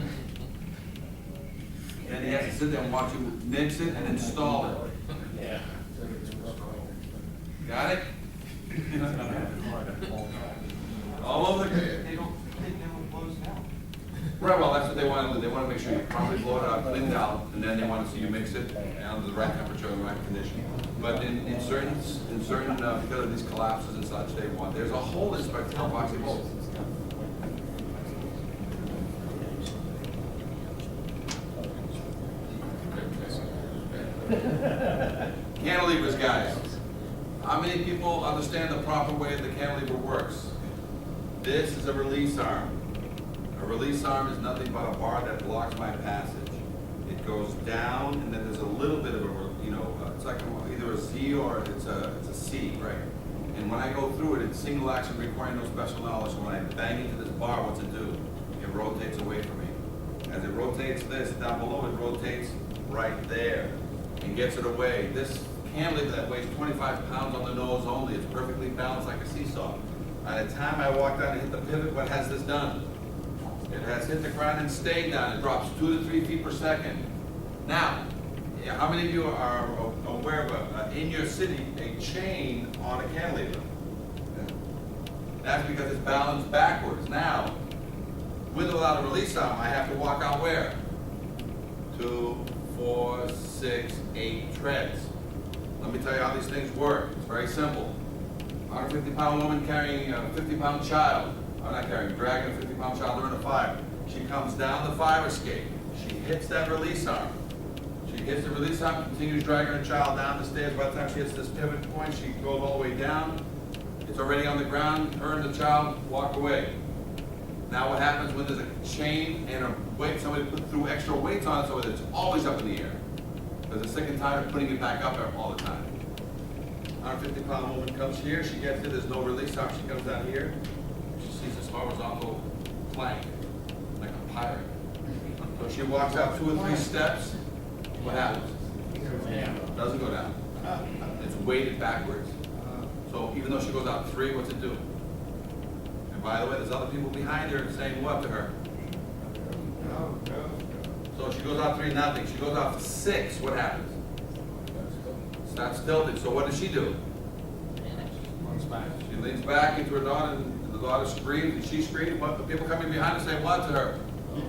And he has to sit there and watch you mix it and install it. Yeah. Got it? All over the. They never close down. Right, well, that's what they want to do. They want to make sure you properly blow it out, clean it out, and then they want to see you mix it down to the right temperature and the right condition. But in certain, because of these collapses and such, there's a hole inspector for epoxy bolts. Cantilevers, guys. How many people understand the proper way the cantilever works? This is a release arm. A release arm is nothing but a bar that blocks my passage. It goes down, and then there's a little bit of a, it's like either a Z or it's a C, right? And when I go through it, it's single action requiring no special knowledge. So when I bang into this bar, what's it do? It rotates away from me. As it rotates this down below, it rotates right there and gets it away. This cantilever that weighs 25 pounds on the nose only, it's perfectly balanced like a seesaw. By the time I walk down and hit the pivot, what has this done? It has hit the ground and stayed down. It drops 2 to 3 feet per second. Now, how many of you are aware of, in your city, a chain on a cantilever? That's because it's balanced backwards. Now, with or without a release arm, I have to walk out where? 2, 4, 6, 8 treads. Let me tell you how these things work. It's very simple. 150-pound woman carrying a 50-pound child. I'm not carrying, dragging a 50-pound child during a fire. She comes down the fire escape. She hits that release arm. She hits the release arm, continues dragging her child down the stairs. By the time she hits this pivot point, she goes all the way down. It's already on the ground. Her and the child walk away. Now what happens when there's a chain and a weight, somebody threw extra weights on it, so it's always up in the air. Because they're sick and tired of putting it back up there all the time. 150-pound woman comes here, she gets here, there's no release arm, she comes down here, she sees this horizontal plank, like a pirate. So she walks out 2 or 3 steps, what happens? Doesn't go down. It's weighted backwards. So even though she goes out 3, what's it do? And by the way, there's other people behind her saying what to her? So she goes out 3, nothing. She goes out 6, what happens? Starts tilting. So what does she do? She leans back into her daughter, and the daughter screams, and she screams. But the people coming behind her say what to her?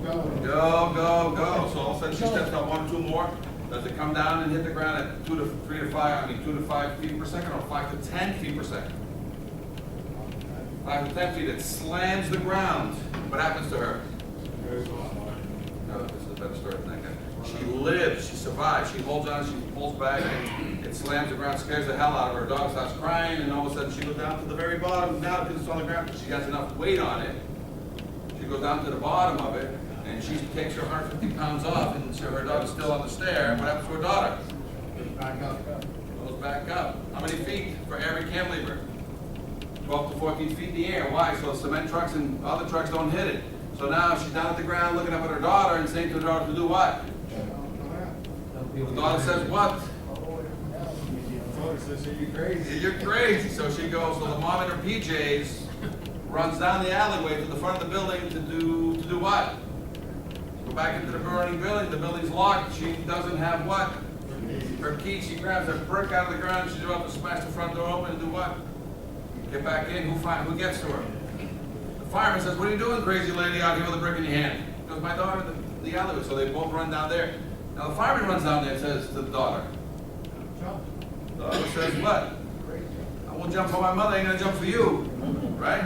Go, go, go. So all of a sudden she steps out 1 or 2 more. Does it come down and hit the ground at 2 to 5 feet per second, or 5 to 10 feet per second? 5 to 10 feet. It slams the ground. What happens to her? No, this is a better story than that guy. She lives, she survives, she holds on, she pulls back, and it slams the ground, scares the hell out of her. Her dog starts crying, and all of a sudden she goes down to the very bottom. Now because it's on the ground, she has enough weight on it. She goes down to the bottom of it, and she takes her 150 pounds off, and so her dog is still on the stair. What happens to her daughter? Goes back up. How many feet for every cantilever? 12 to 14 feet in the air. Why? So cement trucks and other trucks don't hit it. So now she's down at the ground looking up at her daughter and saying to her daughter to do what? The daughter says, what? You're crazy. You're crazy. So she goes, so the mom in her PJs runs down the alleyway to the front of the building to do what? Go back into the burning building. The building's locked. She doesn't have what? Her key. She grabs a brick out of the ground. She's about to smash the front door open and do what? Get back in. Who gets to her? The fireman says, what are you doing, crazy lady, out here with a brick in your hand? She goes, my daughter in the alleyway. So they both run down there. Now the fireman runs down there and says to the daughter. The daughter says, what? I won't jump for my mother, I ain't gonna jump for you. Right?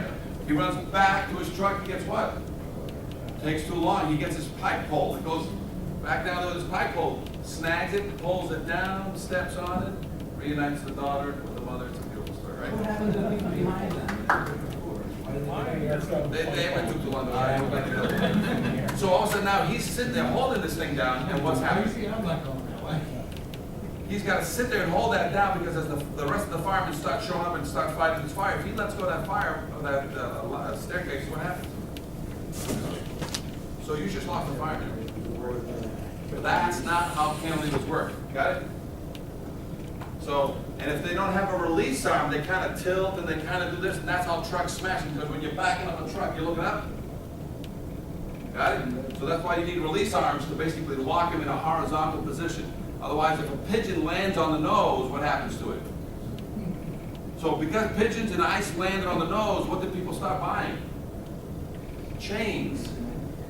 He runs back to his truck, he gets what? Takes too long, he gets his pike pole. He goes back down to his pike pole, snags it, pulls it down, steps on it, reunites the daughter with the mother. It's a beautiful story, right? What happened to the people behind them? They went too long. So all of a sudden now he's sitting there holding this thing down, and what's happening? I'm not going that way. He's got to sit there and hold that down because as the rest of the firemen start showing up and start fighting this fire, if he lets go of that fire, of that staircase, what happens? So you just lost the fireman. But that's not how cantilevers work. Got it? So, and if they don't have a release arm, they kind of tilt and they kind of do this, and that's how trucks smash. Because when you're backing up a truck, you're looking up. Got it? So that's why you need release arms to basically lock him in a horizontal position. Otherwise, if a pigeon lands on the nose, what happens to it? So because pigeons and ice landed on the nose, what did people start buying? Chains,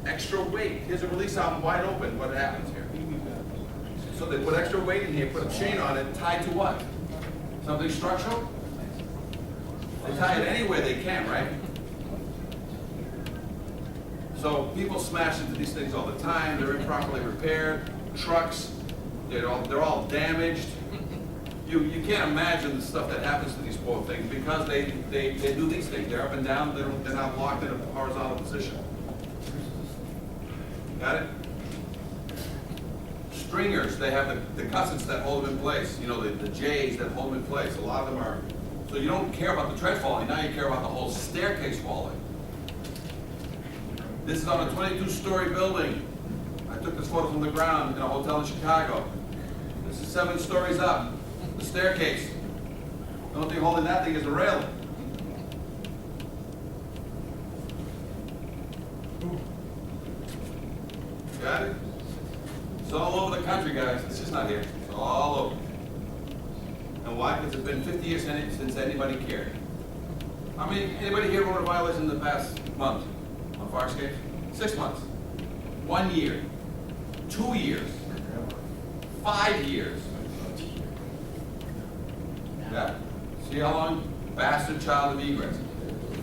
extra weight. Here's a release arm wide open. What happens here? So they put extra weight in here, put a chain on it, tied to what? Something structural? They tie it anywhere they can, right? So people smash into these things all the time. They're improperly repaired. Trucks, they're all damaged. You can't imagine the stuff that happens to these poor things because they do these things. They're up and down. They're not locked in a horizontal position. Got it? Stringers, they have the gussets that hold them in place. You know, the J's that hold them in place. A lot of them are. So you don't care about the tread falling. Now you care about the whole staircase falling. This is on a 22-story building. I took this photo from the ground in a hotel in Chicago. This is 7 stories up. The staircase. The only thing holding that thing is a railing. Got it? It's all over the country, guys. It's just not here. It's all over. And why? Because it's been 50 years since anybody cared. I mean, anybody here wrote a violation in the past month on fire escape? 6 months. 1 year. 2 years. 5 years. Yeah. See how long? Bastard child of egress.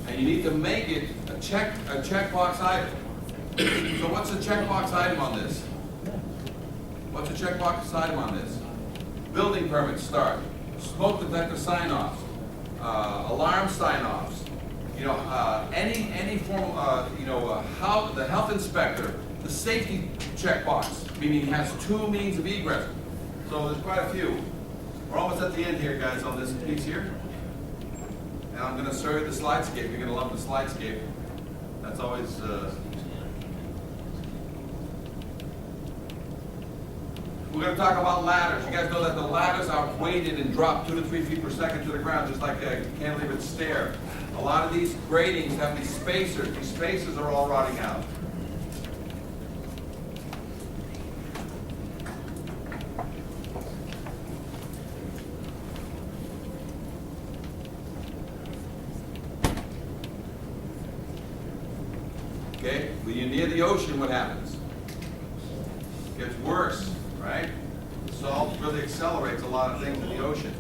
And you need to make it a checkbox item. So what's a checkbox item on this? What's a checkbox item on this? Building permits start. Smoke detector sign-offs. Alarm sign-offs. You know, any form of, how the health inspector, the safety checkbox, meaning it has 2 means of egress. So there's quite a few. We're almost at the end here, guys, on this piece here. And I'm going to show you the slidescape. You're going to love the slidescape. That's always... We're going to talk about ladders. You guys know that the ladders are weighted and drop 2 to 3 feet per second to the ground, just like a cantilevered stair. A lot of these gratings have these spacers. These spacers are all rotting out. Okay, when you're near the ocean, what happens? It gets worse, right? The salt really accelerates a lot of things in the ocean.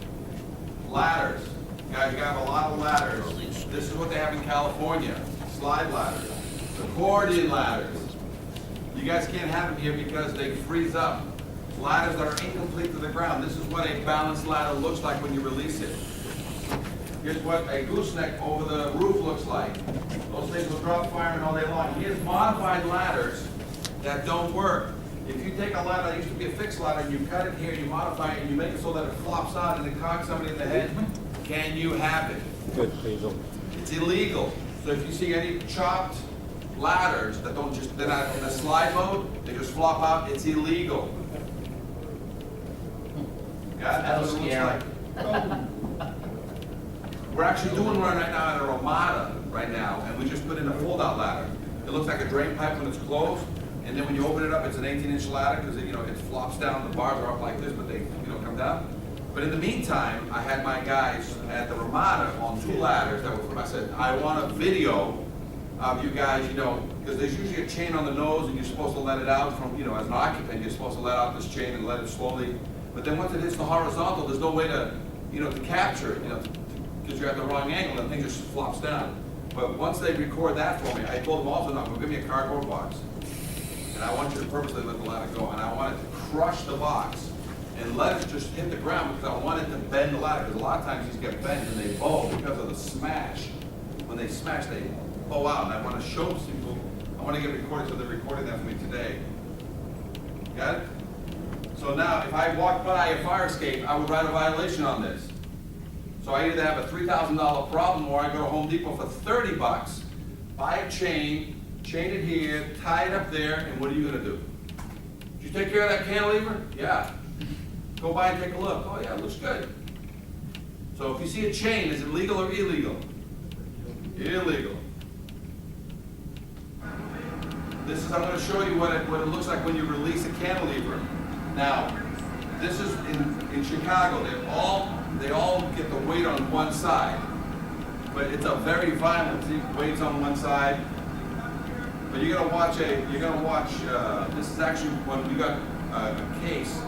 Ladders. Guys, you have a lot of ladders. This is what they have in California. Slide ladders. Accordion ladders. You guys can't have them here because they freeze up. Ladders that are incomplete to the ground. This is what a balanced ladder looks like when you release it. Here's what a gooseneck over the roof looks like. Those things will drop firemen all day long. Here's modified ladders that don't work. If you take a ladder that used to be a fixed ladder and you cut it here, you modify it, and you make it so that it flops out and it cocks somebody in the head, can you have it? Good, Hazel. It's illegal. So if you see any chopped ladders that don't just, they're not in a slide mode, they just flop out, it's illegal. Yeah, that's what it looks like. We're actually doing one right now at a Ramada right now, and we just put in a fold-out ladder. It looks like a drain pipe when it's closed, and then when you open it up, it's an 18-inch ladder, because it flops down, the bars are up like this, but they, come down. But in the meantime, I had my guys at the Ramada on 2 ladders that were, I said, I want a video of you guys, because there's usually a chain on the nose, and you're supposed to let it out from, as an occupant, you're supposed to let out this chain and let it slowly, but then once it hits the horizontal, there's no way to, to capture it, because you're at the wrong angle, and the thing just flops down. But once they record that for me, I told them also, no, give me a cardboard box, and I want you to purposely let the ladder go, and I want it to crush the box, and let it just hit the ground, because I want it to bend the ladder, because a lot of times these get bent and they bow because of the smash. When they smash, they bow out, and I want to show people, I want to get recorded, so they're recording that for me today. Got it? So now, if I walk by a fire escape, I would write a violation on this. So I either have a $3,000 problem, or I go to Home Depot for 30 bucks, buy a chain it here, tie it up there, and what are you gonna do? Did you take care of that cantilever? Yeah. Go by and take a look. Oh yeah, it looks good. So if you see a chain, is it legal or illegal? Illegal. I'm gonna show you what it looks like when you release a cantilever. Now, this is in Chicago, they all get the weight on one side, but it's a very violent, see, weight's on one side. But you're gonna watch, this is actually when we got a piece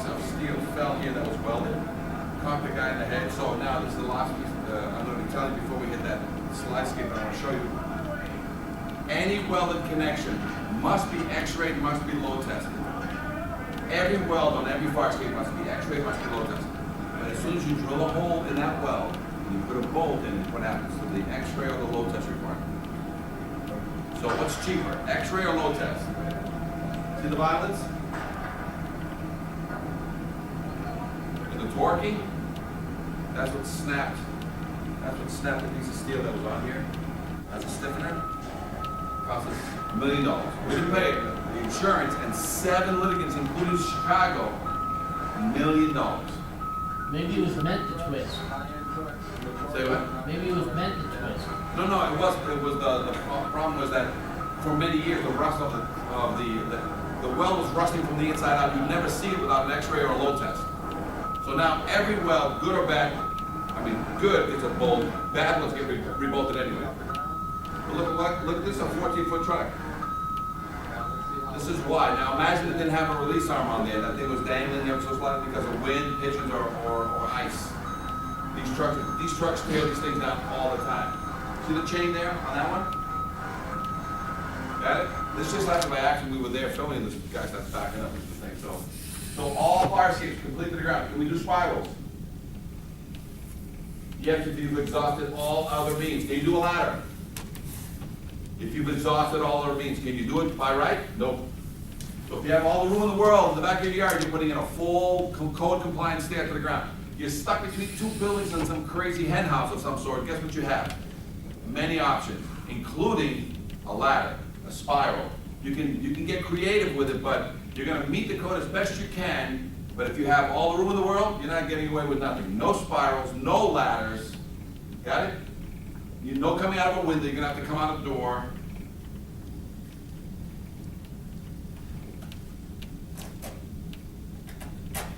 of steel fell here that was welded, caught the guy in the head. So now this is the last piece, I'm gonna be telling you before we hit that slide skip, I wanna show you. Any welded connection must be x-rayed, must be load tested. Every weld on every fire escape must be x-rayed, must be load tested. But as soon as you drill a hole in that weld, and you put a bolt in it, what happens? So the x-ray or the load test requirement. So what's cheaper, x-ray or load test? See the violence? And the torquing? That's what snapped the piece of steel that was on here. That's a stiffener. Cost us $1 million. We didn't pay it. The insurance and 7 litigants, including Chicago, $1 million. Maybe it was meant to twist. Say what? Maybe it was meant to twist. No, it was the problem was that for many years the rust of the weld was rusting from the inside out. You'd never see it without an x-ray or a load test. So now every weld, good or bad, I mean good gets a bolt, bad ones get rebolted anyway. But look at this, a 14-foot truck. This is why. Now imagine it didn't have a release arm on there. That thing was dangling there so slightly because of wind, pigeons, or ice. These trucks tear these things down all the time. See the chain there on that one? Got it? This just happened by accident. We were there filming this guy starts backing up with the thing. So all fire escapes complete to the ground. Can we do spirals? Yes, if you've exhausted all other means. Can you do a ladder? If you've exhausted all other means, can you do it by right? Nope. So if you have all the room in the world in the back of your yard, you're putting in a full code compliant stair to the ground. You're stuck between 2 buildings and some crazy hen house of some sort. Guess what you have? Many options, including a ladder, a spiral. You can get creative with it, but you're gonna meet the code as best you can. But if you have all the room in the world, you're not getting away with nothing. No spirals, no ladders. Got it? You know, coming out of a window, you're gonna have to come out a door.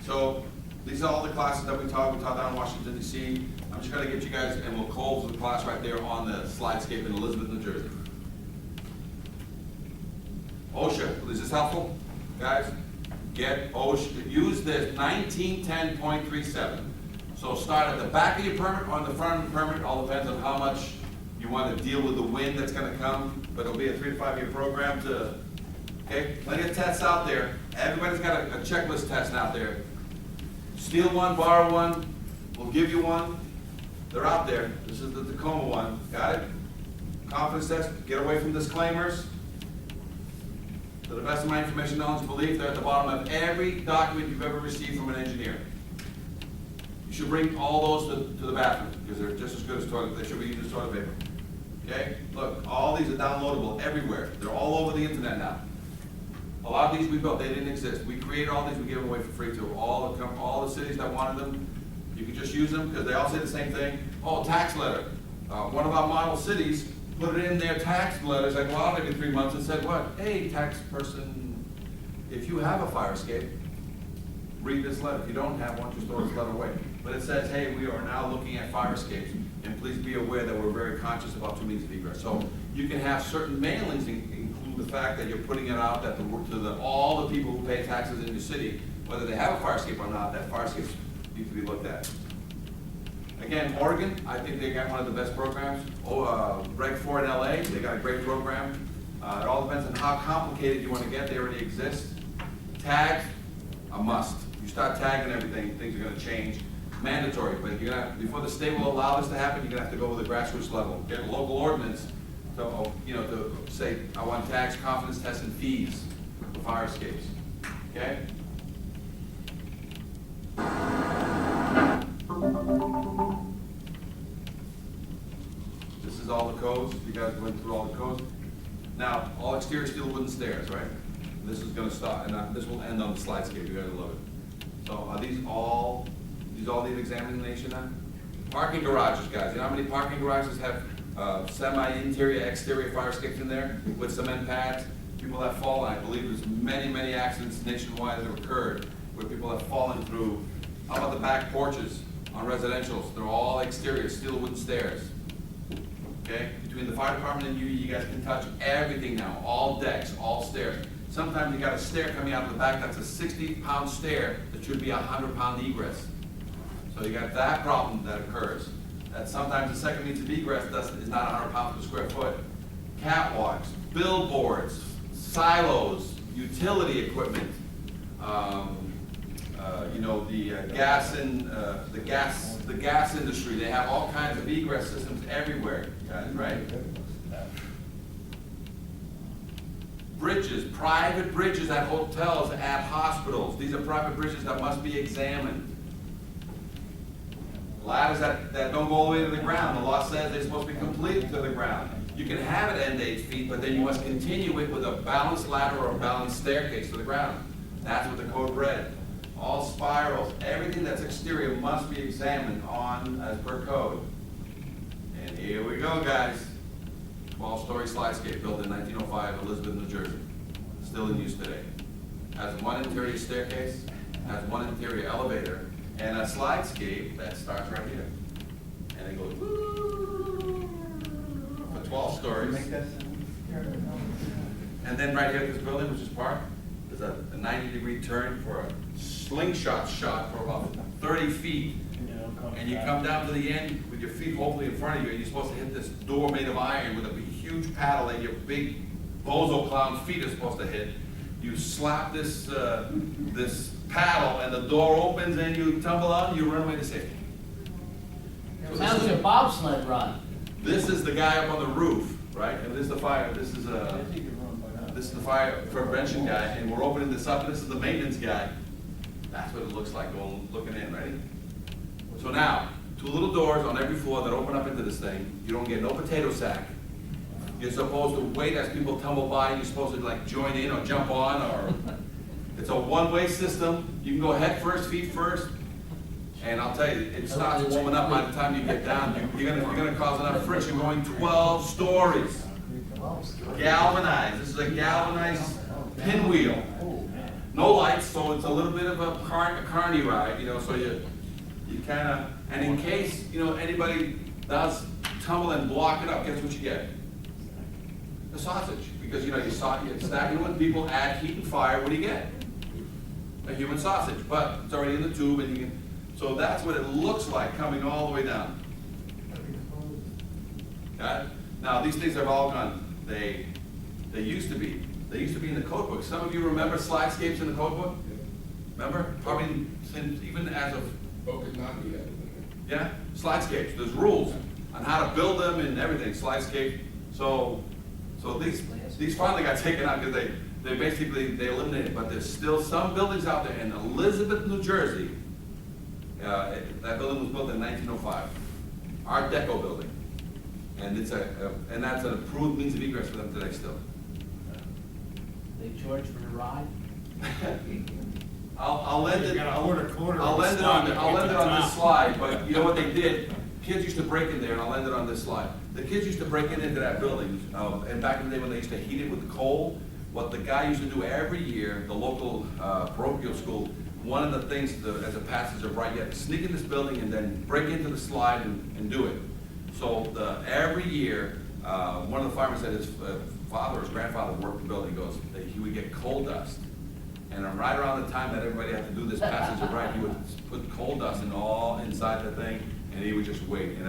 So these are all the classes that we taught down in Washington, D.C. I'm just gonna get you guys, and we'll close the class right there on the slidescape in Elizabeth, New Jersey. OSHA, is this helpful? Guys, get OSHA, use this 1910.37. So start at the back of your permit or on the front of the permit, all depends on how much you want to deal with the wind that's going to come, but it'll be a 3 to 5 year program to, okay? Plenty of tests out there. Everybody's got a checklist test out there. Steal one, borrow one, we'll give you one. They're out there. This is the Tacoma one. Got it? Confidence test, get away from disclaimers. To the best of my information, knowledge, and belief, they're at the bottom of every document you've ever received from an engineer. You should bring all those to the bathroom, because they're just as good as toilet, they should be used as toilet paper. Okay? Look, all these are downloadable everywhere. They're all over the internet now. A lot of these we built, they didn't exist. We created all these, we gave them away for free to all the cities that wanted them. You can just use them, because they all say the same thing. Oh, tax letter. One of our model cities put it in their tax letters, like, well, every 3 months, and said, what? Hey, tax person, if you have a fire escape, read this letter. If you don't have one, just throw this letter away. But it says, hey, we are now looking at fire escapes, and please be aware that we're very conscious about 2 means of egress. So you can have certain mailings include the fact that you're putting it out that all the people who pay taxes in your city, whether they have a fire escape or not, that fire escapes need to be looked at. Again, Oregon, I think they got one of the best programs. Reg 4 in LA, they got a great program. It all depends on how complicated you want to get. They already exist. Tag, a must. You start tagging everything, things are going to change. Mandatory, but you're gonna, before the state will allow this to happen, you're gonna have to go with the grassroots level. Get a local ordinance to, to say, I want tax, confidence tests, and fees for fire escapes. Okay? This is all the codes. You guys went through all the codes. Now, all exterior steel wooden stairs, right? This is gonna start, and this will end on the slidescape. You guys will love it. So are these all need examination now? Parking garages, guys. You know how many parking garages have semi-interior, exterior fire escapes in there with cement pads? People have fallen. I believe there's many accidents nationwide that have occurred where people have fallen through. How about the back porches on residentials? They're all exterior, steel wooden stairs. Okay? Between the fire department and you guys can touch everything now. All decks, all stairs. Sometimes you got a stair coming out of the back that's a 60-pound stair that should be a 100-pound egress. So you got that problem that occurs. That sometimes the second means of egress is not 100 pounds per square foot. Catwalks, billboards, silos, utility equipment, the gas industry. They have all kinds of egress systems everywhere, guys, right? Bridges, private bridges at hotels, at hospitals. These are private bridges that must be examined. Ladders that don't go all the way to the ground. The law says they're supposed to be completed to the ground. You can have it end 8 feet, but then you must continue it with a balanced ladder or a balanced staircase to the ground. That's what the code read. All spirals, everything that's exterior must be examined as per code. And here we go, guys. 12-story slidescape built in 1905, Elizabeth, New Jersey. Still in use today. Has one interior staircase, has one interior elevator, and a slidescape that starts right here. And it goes for 12 stories. And then right here at this building, which is parked, there's a 90-degree turn for a slingshot shot for about 30 feet. And you come down to the end with your feet hopefully in front of you, and you're supposed to hit this door made of iron with a huge paddle that your big bozo clown feet are supposed to hit. You slap this paddle, and the door opens, and you tumble out, and you run away to safety. Sounds like a bobsled run. This is the guy up on the roof, right? And this is the fire. This is the fire prevention guy, and we're opening this up, and this is the maintenance guy. That's what it looks like looking in, ready? So now, 2 little doors on every floor that open up into this thing. You don't get no potato sack. You're supposed to wait as people tumble by. You're supposed to like join in or jump on, or it's a one-way system. You can go head first, feet first, and I'll tell you, it starts warming up by the time you get down. You're gonna cause enough friction going 12 stories. Galvanized. This is a galvanized pinwheel. No lights, so it's a little bit of a carny ride, so you kind of, and in case, anybody does tumble and block it up, guess what you get? The sausage. Because, you stack it when people add heat and fire, what do you get? A human sausage, but it's already in the tube, and you can, so that's what it looks like coming all the way down. Got it? Now, these things have all gone. They used to be in the code book. Some of you remember slidescapes in the code book? Remember? Probably since, even as of, yeah, slidescapes. There's rules on how to build them and everything, slidescape. So these finally got taken out because they basically eliminated, but there's still some buildings out there in Elizabeth, New Jersey. That building was built in 1905. Art Deco building. And that's an approved means of egress for them today still. They charge for the ride? I'll end it, You gotta order quarter I'll of end it stock on, to I'll get end to it the on this top. slide, but you know what they did? Kids used to break in there, and I'll end it on this slide. The kids used to break into that building, and back in the day when they used to heat it with coal, what the guy used to do every year, the local parochial school, one of the things as a passage of right, you have to sneak in this building and then break into the slide and do it. So every year, one of the firemen said his father or his grandfather worked the building. He goes, he would get coal dust. And right around the time that everybody had to do this passage of right, he would put coal dust all inside the thing, and he would just wait. And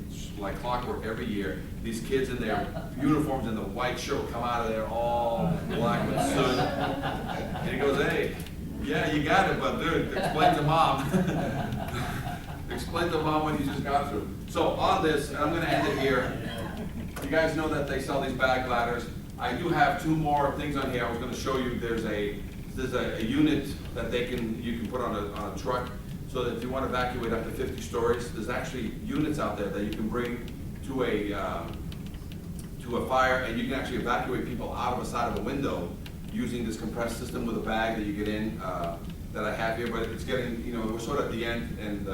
it's like clockwork every year, these kids in their uniforms and the white shirt would come out of there all black with soot. And he goes, hey, yeah, you got it, but dude, explain to mom. Explain to mom what you just got through. So on this, and I'm gonna end it here. You guys know that they sell these bag ladders. I do have two more things on here. I was gonna show you, there's a unit that you can put on a truck, so that if you want to evacuate up to 50 stories, there's actually units out there that you can bring to a fire, and you can actually evacuate people out of the side of a window using this compressed system with a bag that you get in, that I have here, but it's getting, we're sort of at the end, and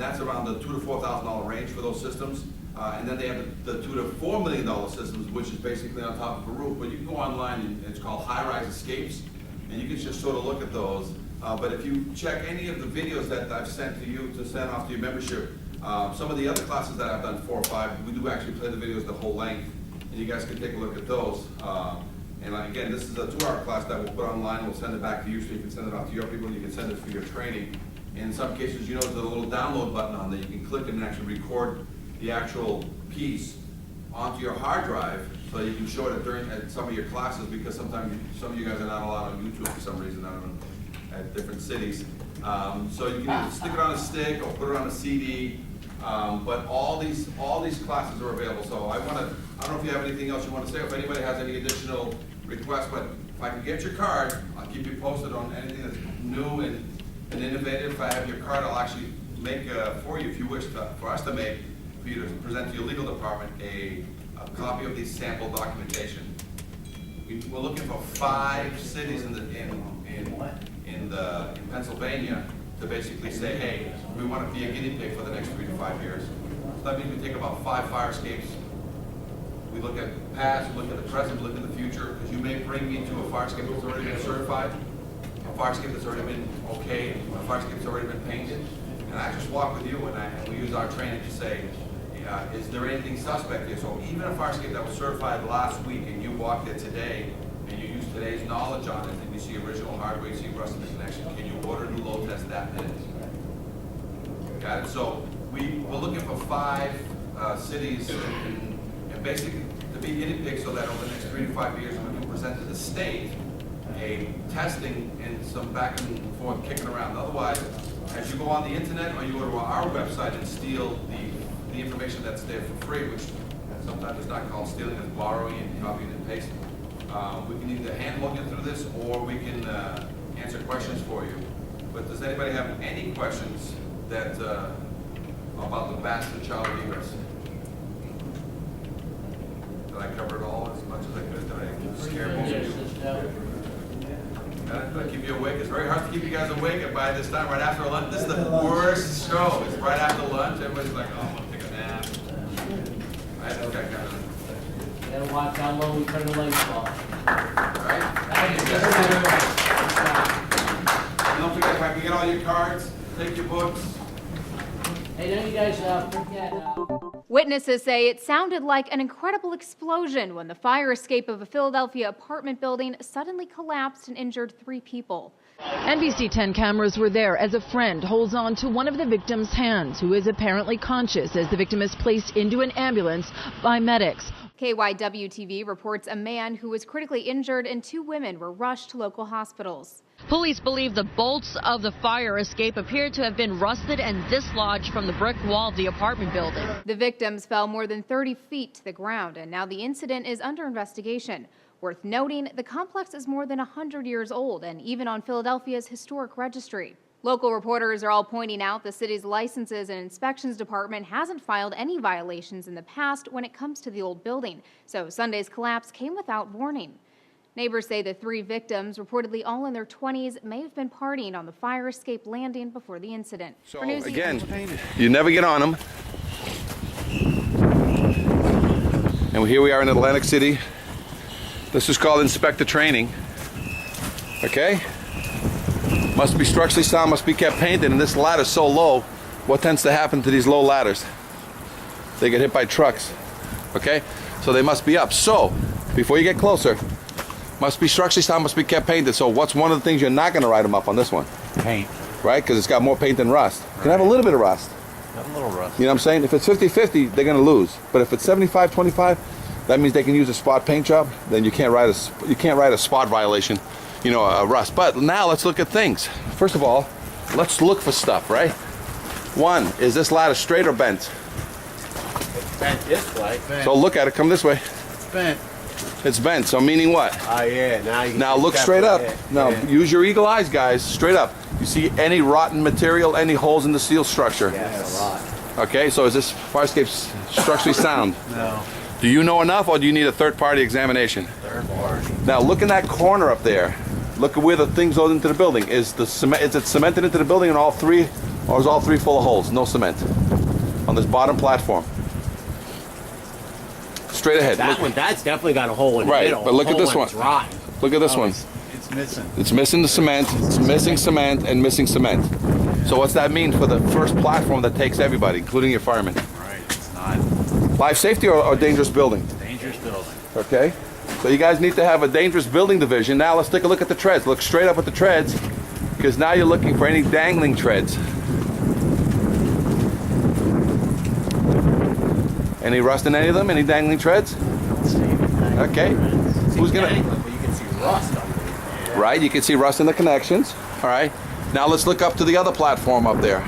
that's around the $2,000 to $4,000 range for those systems. And then they have the $2 to $4 million systems, which is basically on top of a roof, but you can go online, and it's called high-rise escapes, and you can just sort of look at those. But if you check any of the videos that I've sent to you to send off to your membership, some of the other classes that I've done, 4 or 5, we do actually play the videos the whole length, and you guys can take a look at those. And again, this is a 2-hour class that we'll put online. We'll send it back to you, so you can send it off to your people, and you can send it for your training. In some cases, there's a little download button on there. You can click and actually record the actual piece onto your hard drive, so you can show it at some of your classes, because sometimes some of you guys are not allowed on YouTube for some reason, I don't know, at different cities. So you can either stick it on a stick or put it on a CD, but all these classes are available. So I don't know if you have anything else you want to say, if anybody has any additional requests, but if I can get your card, I'll keep you posted on anything that's new and innovative. If I have your card, I'll actually make for you, if you wish, for us to make, for you to present to your legal department a copy of the sample documentation. We're looking for 5 cities in Pennsylvania to basically say, hey, we want to be a guinea pig for the next 3 to 5 years. So that means we take about 5 fire escapes. We look at the past, we look at the present, we look at the future, because you may bring me to a fire escape that's already been certified, a fire escape that's already been okayed, a fire escape that's already been painted, and I just walk with you and we use our training to say, is there anything suspect here? So even a fire escape that was certified last week and you walk there today and you use today's knowledge on it, and you see original hardware, you see rust in the connection, can you order a new load test that minute? Got it? So we're looking for 5 cities and basically to be guinea pigs, so that over the next 3 to 5 years we can present to the state a testing and some back and forth kicking around. Otherwise, as you go on the internet or you go to our website and steal the information that's there for free, which sometimes is not called stealing, it's borrowing and copying and pasting. We can either handhold you through this, or we can answer questions for you. But does anybody have any questions that about the bastard child egress? Did I cover it all as much as I could? Did I scare most of you? Did I keep you awake? It's very hard to keep you guys awake, and by this time, right after lunch, this is the worst show. It's right after lunch. Everybody's like, oh, I'm gonna take a nap. I had this guy kind of. Gotta watch how low we turn the lights off. Right? Thank you. And don't forget, if I can get all your cards, take your books. Hey, don't you guys forget. Witnesses say it sounded like an incredible explosion when the fire escape of a Philadelphia apartment building suddenly collapsed and injured 3 people. NBC 10 cameras were there as a friend holds on to one of the victim's hands, who is apparently conscious as the victim is placed into an ambulance by medics. KYW-TV reports a man who was critically injured and 2 women were rushed to local hospitals. Police believe the bolts of the fire escape appeared to have been rusted and dislodged from the brick wall of the apartment building. The victims fell more than 30 feet to the ground, and now the incident is under investigation. Worth noting, the complex is more than 100 years old and even on Philadelphia's historic registry. Local reporters are all pointing out the city's licenses and inspections department hasn't filed any violations in the past when it comes to the old building, so Sunday's collapse came without warning. Neighbors say the 3 victims, reportedly all in their 20s, may have been partying on the fire escape landing before the incident. So For News again, you never get on them. And here we are in Atlantic City. This is called inspector training. Okay? Must be structurally sound, must be kept painted, and this ladder's so low. What tends to happen to these low ladders? They get hit by trucks. Okay? So they must be up. So, before you get closer, must be structurally sound, must be kept painted. So what's one of the things you're not going to write them up on this one? Paint. Right? Because it's got more paint than rust. You can have a little bit of rust. Got a little rust. You know what I'm saying? If it's 50-50, they're going to lose. But if it's 75-25, that means they can use a spot paint job. Then you can't write a spot violation, you know, a rust. But now let's look at things. First of all, let's look for stuff, right? One, is this ladder straight or bent? It's bent this way. Bent. So look at it. Come this way. Bent. It's bent. So meaning what? Oh yeah. Now you. Now look straight up. Yeah. Now use your eagle eyes, guys. Straight up. You see any rotten material, any holes in the steel structure? Yes, a lot. Okay, so is this fire escape structurally sound? No. Do you know enough, or do you need a third-party examination? Third party. Now look in that corner up there. Look at where the thing goes into the building. Is the cement? Is it cemented into the building in all 3, or is all 3 full of holes? No cement on this bottom platform. Straight ahead. That Look. one, that's definitely got a hole in the Right, middle. but look at The this whole one. one's rotten. Look at this one. It's missing. It's missing the cement. It's missing cement and missing cement. So what's that mean for the first platform that takes everybody, including your firemen? Right. It's not Life safety or dangerous building? dangerous building. Okay. So you guys need to have a dangerous building division. Now let's take a look at the treads. Look straight up at the treads, because now you're looking for any dangling treads. Any rust in any of them? Any dangling treads? Okay. Who's gonna? You can see rust underneath. Right. You can see rust in the connections. All right. Now let's look up to the other platform up there.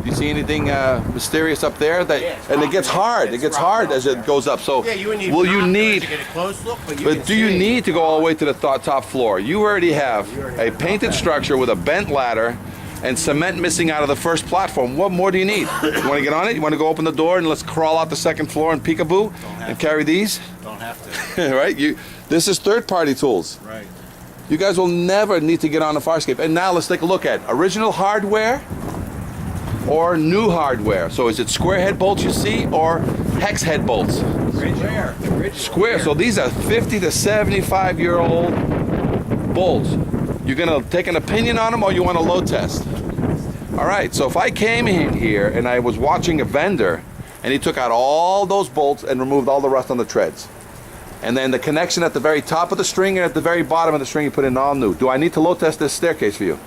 Do you see anything mysterious up there? That Yeah, it's and it gets rotten. hard. It It's gets rotten hard up as it there. goes up. So Yeah, you would need will you binoculars need? to get a close look, but But do you need to go all the way to the top floor? You already have a painted structure with a bent ladder and cement missing out of the first platform. What more do you need? You want to get on it? You want to go open the door and let's crawl out the second floor and peekaboo and carry these? Don't have to. Right? This is third-party tools. Right. You guys will never need to get on the fire escape. And now let's take a look at original hardware or new hardware. So is it square head bolts you see or hex head bolts? Square. Square. So these are 50 to 75-year-old bolts. You're gonna take an opinion on them or you want a load test? All right, so if I came in here and I was watching a vendor and he took out all those bolts and removed all the rust on the treads, and then the connection at the very top of the string and at the very bottom of the string you put in all new, do I need to load test this staircase for you?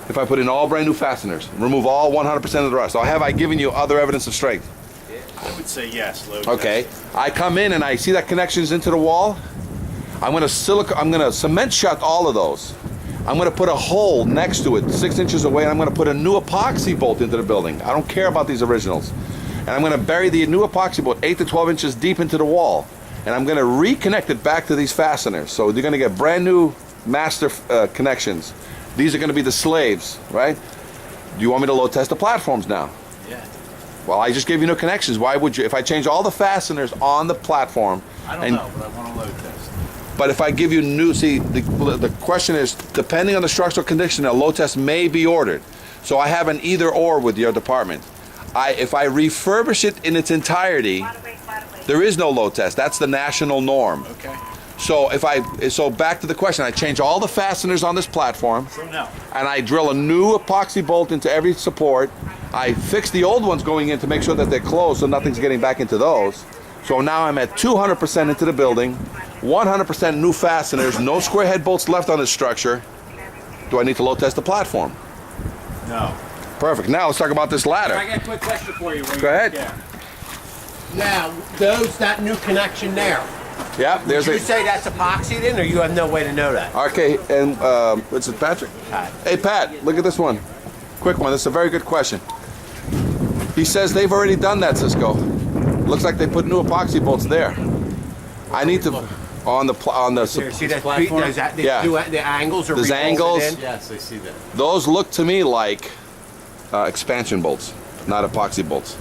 If I put in all brand new fasteners, remove all 100% of the rust, or have I given you other evidence of strength? I would say yes. Load Okay, I come in and I see that connection's into the wall. I'm gonna cement shut all of those. I'm gonna put a hole next to it, 6 inches away, and I'm gonna put a new epoxy bolt into the building. I don't care about these originals. And I'm gonna bury the new epoxy bolt 8 to 12 inches deep into the wall. And I'm gonna reconnect it back to these fasteners. So you're gonna get brand new master connections. These are gonna be the slaves, right? Do you want me to load test the platforms now? Yeah. Well, I just gave you new connections. Why would you? If I change all the fasteners on the platform, I don't know, but I want to load test. but if I give you new, see, the question is, depending on the structural condition, a load test may be ordered. So I have an either or with your department. If I refurbish it in its entirety, there is no load test. That's the national norm. Okay. So so back to the question, I change all the fasteners on this platform, So no. and I drill a new epoxy bolt into every support. I fix the old ones going in to make sure that they're closed so nothing's getting back into those. So now I'm at 200% into the building, 100% new fasteners, no square head bolts left on this structure. Do I need to load test the platform? No. Perfect. Now let's talk about this ladder. I got a quick question for you. Go ahead. Now, that new connection there. Yeah, there's Did you a. say that's epoxied in, or you have no way to know that? Okay, and what's it, Patrick? Pat. Hey, Pat, look at this one. Quick one. This is a very good question. He says they've already done that, Cisco. Looks like they put new epoxy bolts there. I need to on the There, see that platform? the angles are There's rebolted angles. in? Yes, I see that. Those look to me like expansion bolts, not epoxy bolts.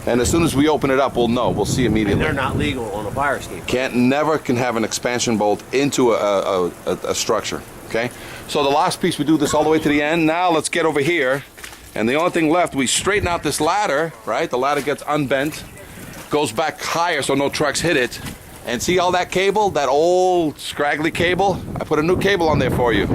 And as soon as we open it up, we'll know. We'll see And immediately. they're not legal on a fire escape. Never can have an expansion bolt into a structure, okay? So the last piece, we do this all the way to the end. Now let's get over here. And the only thing left, we straighten out this ladder, right? The ladder gets unbent, goes back higher so no trucks hit it. And see all that cable, that old scraggly cable? I put a new cable on there for you.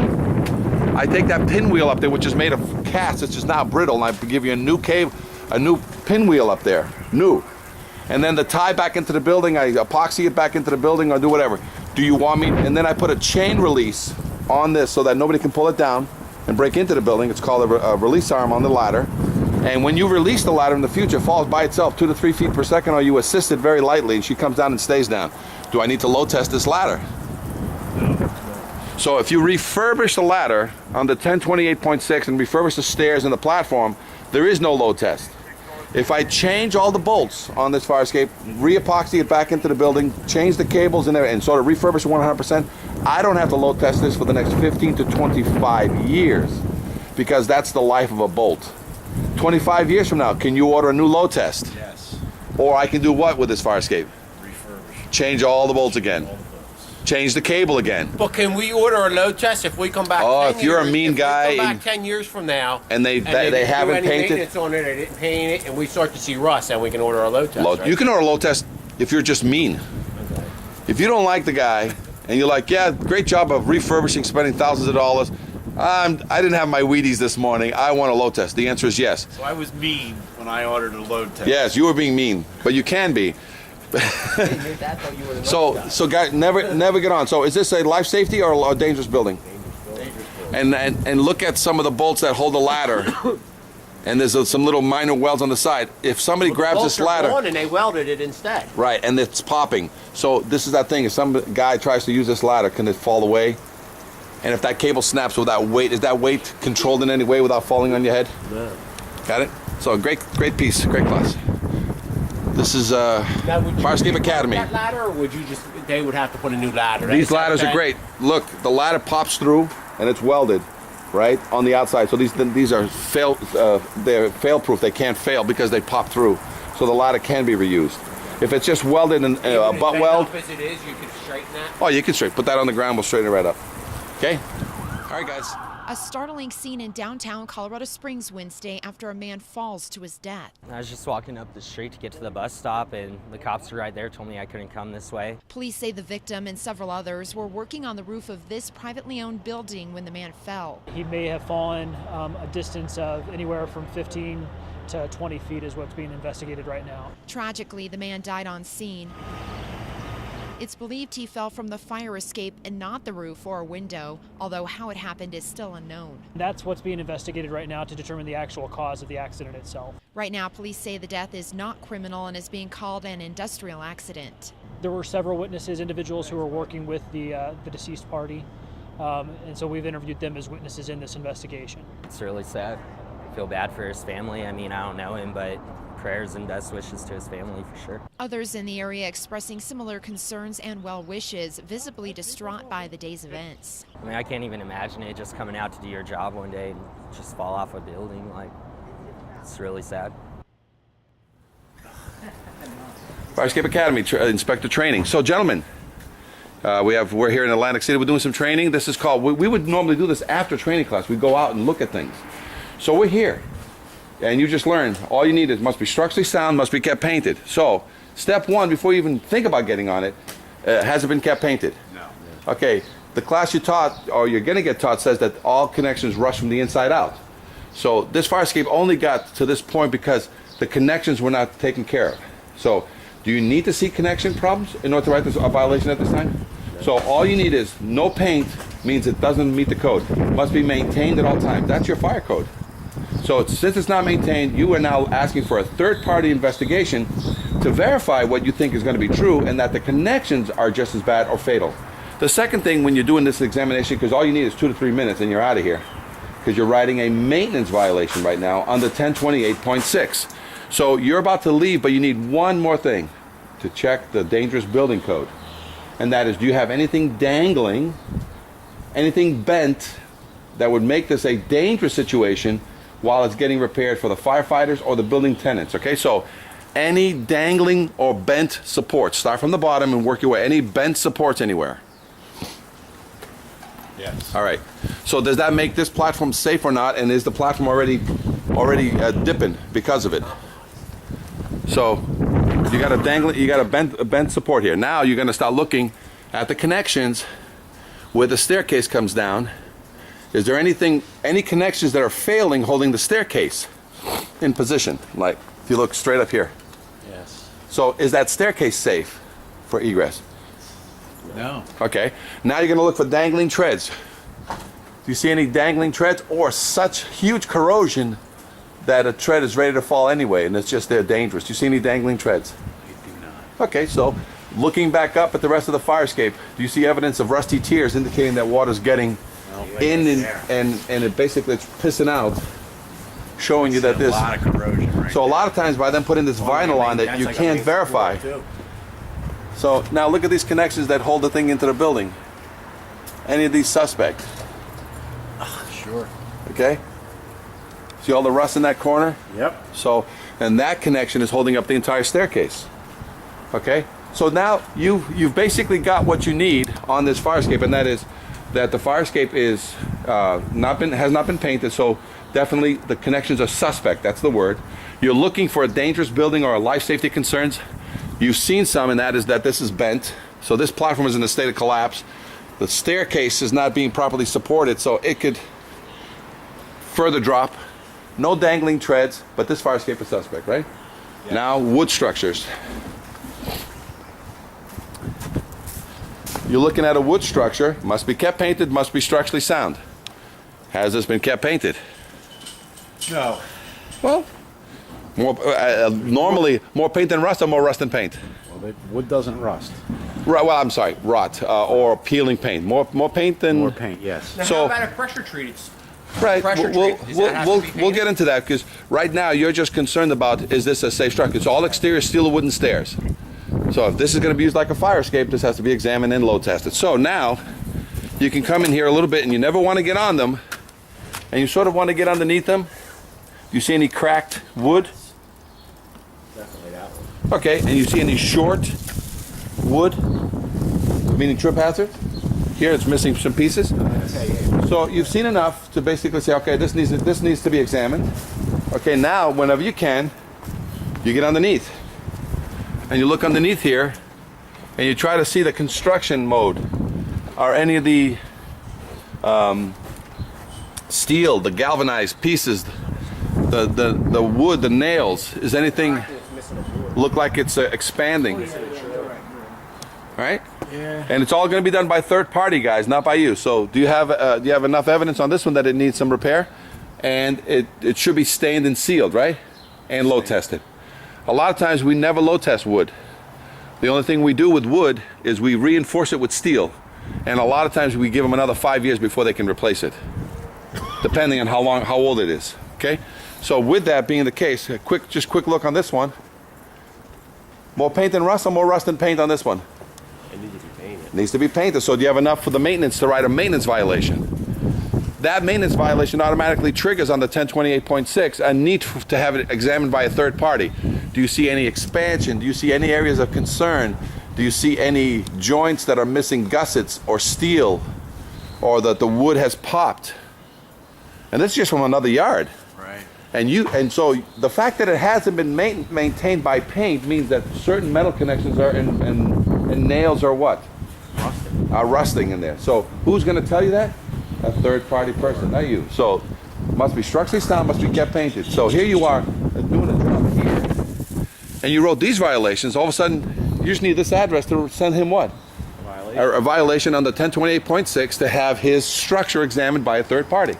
I take that pinwheel up there, which is made of cast, it's just now brittle, and I give you a new cable, a new pinwheel up there, new. And then the tie back into the building, I epoxy it back into the building or do whatever. Do you want me? And then I put a chain release on this so that nobody can pull it down and break into the building. It's called a release arm on the ladder. And when you release the ladder in the future, it falls by itself 2 to 3 feet per second, or you assist it very lightly and she comes down and stays down. Do I need to load test this ladder? So if you refurbish the ladder on the 1028.6 and refurbish the stairs and the platform, there is no load test. If I change all the bolts on this fire escape, re-epoxy it back into the building, change the cables in there, and sort of refurbish it 100%, I don't have to load test this for the next 15 to 25 years, because that's the life of a bolt. 25 years from now, can you order a new load test? Yes. Or I can do what with this fire escape? Refurbish. Change all the bolts again. Change the cable again. But can we order a load test if we come back? Oh, 10 if you're a years, mean if guy we come and- back 10 years from now, And they didn't haven't do any painted. maintenance on it, they didn't paint it, and we start to see rust, and we can order our load test. Right? You can order a load test if you're just mean. If you don't like the guy and you're like, yeah, great job of refurbishing, spending thousands of dollars. I didn't have my Wheaties this morning. I want a load test. The answer is yes. So I was mean when I ordered a load test. Yes, you were being mean, but you can be. So guys, never get on. So is this a life safety or a dangerous building? And look at some of the bolts that hold the ladder. And there's some little minor welds on the side. If somebody grabs this ladder, and they welded it instead. right, and it's popping. So this is that thing. If some guy tries to use this ladder, can it fall away? And if that cable snaps without weight, is that weight controlled in any way without falling on your head? No. Got it? So great piece, great class. This is Fire Escape Academy. That ladder, or would you just? They would have to put a new ladder. These ladders are great. Look, the ladder pops through and it's welded, right, on the outside. So these are they're fail-proof. They can't fail because they pop through. So the ladder can be reused. If it's just welded and a butt weld, As it is, you can straighten that. oh, you can straighten. Put that on the ground. We'll straighten it right up. Okay. All right, guys. A startling scene in downtown Colorado Springs Wednesday after a man falls to his death. I was just walking up the street to get to the bus stop, and the cops were right there, told me I couldn't come this way. Police say the victim and several others were working on the roof of this privately owned building when the man fell. He may have fallen a distance of anywhere from 15 to 20 feet is what's being investigated right now. Tragically, the man died on scene. It's believed he fell from the fire escape and not the roof or a window, although how it happened is still unknown. That's what's being investigated right now to determine the actual cause of the accident itself. Right now, police say the death is not criminal and is being called an industrial accident. There were several witnesses, individuals who were working with the deceased party, and so we've interviewed them as witnesses in this investigation. It's really sad. I feel bad for his family. I mean, I don't know him, but prayers and best wishes to his family for sure. Others in the area expressing similar concerns and well wishes, visibly distraught by the day's events. I mean, I can't even imagine it, just coming out to do your job one day and just fall off a building. Like, it's really sad. Fire Escape Academy, inspector training. So, gentlemen, we're here in Atlantic City. We're doing some training. This is called. We would normally do this after training class. We go out and look at things. So we're here, and you just learned. All you need is must be structurally sound, must be kept painted. So, step one before you even think about getting on it, has it been kept painted? No. Okay. The class you taught, or you're going to get taught, says that all connections rush from the inside out. So this fire escape only got to this point because the connections were not taken care of. So, do you need to see connection problems in order to write this a violation at this time? So all you need is no paint means it doesn't meet the code. It must be maintained at all times. That's your fire code. So since it's not maintained, you are now asking for a third-party investigation to verify what you think is going to be true and that the connections are just as bad or fatal. The second thing when you're doing this examination, because all you need is 2 to 3 minutes and you're out of here, because you're writing a maintenance violation right now under 1028.6. So you're about to leave, but you need one more thing to check the dangerous building code. And that is, do you have anything dangling, anything bent that would make this a dangerous situation while it's getting repaired for the firefighters or the building tenants? Okay, so any dangling or bent supports? Start from the bottom and work your way. Any bent supports anywhere? Yes. All right. So does that make this platform safe or not? And is the platform already dipping because of it? So you got a dangling, you got a bent support here. Now you're going to start looking at the connections where the staircase comes down. Is there any connections that are failing holding the staircase in position? Like if you look straight up here. Yes. So is that staircase safe for egress? No. Okay. Now you're going to look for dangling treads. Do you see any dangling treads or such huge corrosion that a tread is ready to fall anyway and it's just they're dangerous? Do you see any dangling treads? I do not. Okay, so looking back up at the rest of the fire escape, do you see evidence of rusty tears indicating that water's getting in and it basically it's pissing out, showing you that A lot of corrosion, right? So a lot of times by them putting this vinyl on that you can't verify. So now look at these connections that hold the thing into the building. Any of these suspect? Sure. Okay? See all the rust in that corner? Yep. So, and that connection is holding up the entire staircase. Okay? So now you've basically got what you need on this fire escape, and that is that the fire escape is has not been painted, so definitely the connections are suspect. That's the word. You're looking for a dangerous building or a life safety concerns. You've seen some, and that is that this is bent. So this platform is in a state of collapse. The staircase is not being properly supported, so it could further drop. No dangling treads, but this fire escape is suspect, right? Yeah. Now, wood structures. You're looking at a wood structure, must be kept painted, must be structurally sound. Has this been kept painted? No. Well, normally more paint than rust or more rust than paint? Well, wood doesn't rust. Well, I'm sorry, rot or peeling paint. More paint than... More paint, yes. Now, So- how about a pressure treated? Right, Pressure we'll, treat. Does that have to be we'll painted? get into that because right now you're just concerned about is this a safe structure. It's all exterior steel or wooden stairs. So if this is going to be used like a fire escape, this has to be examined and load tested. So now you can come in here a little bit and you never want to get on them and you sort of want to get underneath them. Do you see any cracked wood? Definitely that one. Okay, and you see any short wood, meaning trip hazard? Here it's missing some pieces. So you've seen enough to basically say, okay, this needs to be examined. Okay, now whenever you can, you get underneath. And you look underneath here and you try to see the construction mode. Are any of the steel, the galvanized pieces, the wood, the nails, is anything look like it's expanding? Right? Yeah. And it's all going to be done by third party guys, not by you. So do you have enough evidence on this one that it needs some repair? And it should be stained and sealed, right? And load tested. A lot of times we never load test wood. The only thing we do with wood is we reinforce it with steel. And a lot of times we give them another 5 years before they can replace it, depending on how old it is. Okay? So with that being the case, quick look on this one. More paint than rust or more rust than paint on this one? It needs to be painted. It needs to be painted. So do you have enough for the maintenance to write a maintenance violation? That maintenance violation automatically triggers on the 1028.6 a need to have it examined by a third party. Do you see any expansion? Do you see any areas of concern? Do you see any joints that are missing gussets or steel, or that the wood has popped? And this is just from another yard. Right. And so the fact that it hasn't been maintained by paint means that certain metal connections are and nails are what? Rusting. Are rusting in there. So who's going to tell you that? A third party person, not you. So must be structurally sound, must be kept painted. So here you are doing a job here, and you wrote these violations. All of a sudden, you just need this address to send him what? A violation on the 1028.6 to have his structure examined by a third party.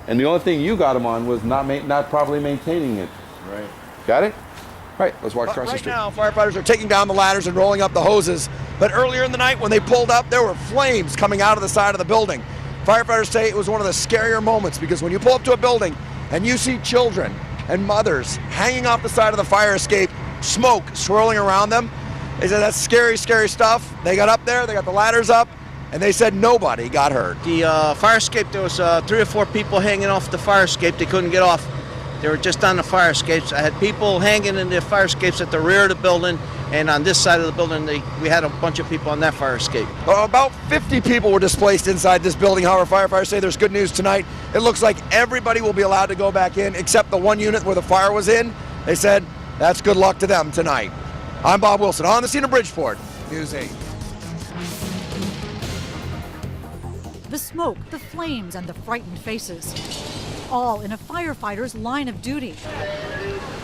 And the only thing you got him on was not properly maintaining it. Right. Got it? Right, let's walk across the Right street. now, firefighters are taking down the ladders and rolling up the hoses. But earlier in the night, when they pulled up, there were flames coming out of the side of the building. Firefighters say it was one of the scarier moments because when you pull up to a building and you see children and mothers hanging off the side of the fire escape, smoke swirling around them, they said that's scary, scary stuff. They got up there, they got the ladders up, and they said nobody got hurt. The fire escape, there was 3 or 4 people hanging off the fire escape. They couldn't get off. They were just on the fire escapes. I had people hanging in the fire escapes at the rear of the building, and on this side of the building, we had a bunch of people on that fire escape. About 50 people were displaced inside this building. However, firefighters say there's good news tonight. It looks like everybody will be allowed to go back in except the one unit where the fire was in. They said that's good luck to them tonight. I'm Bob Wilson on the scene of Bridgeport, News 8. The smoke, the flames, and the frightened faces, all in a firefighter's line of duty.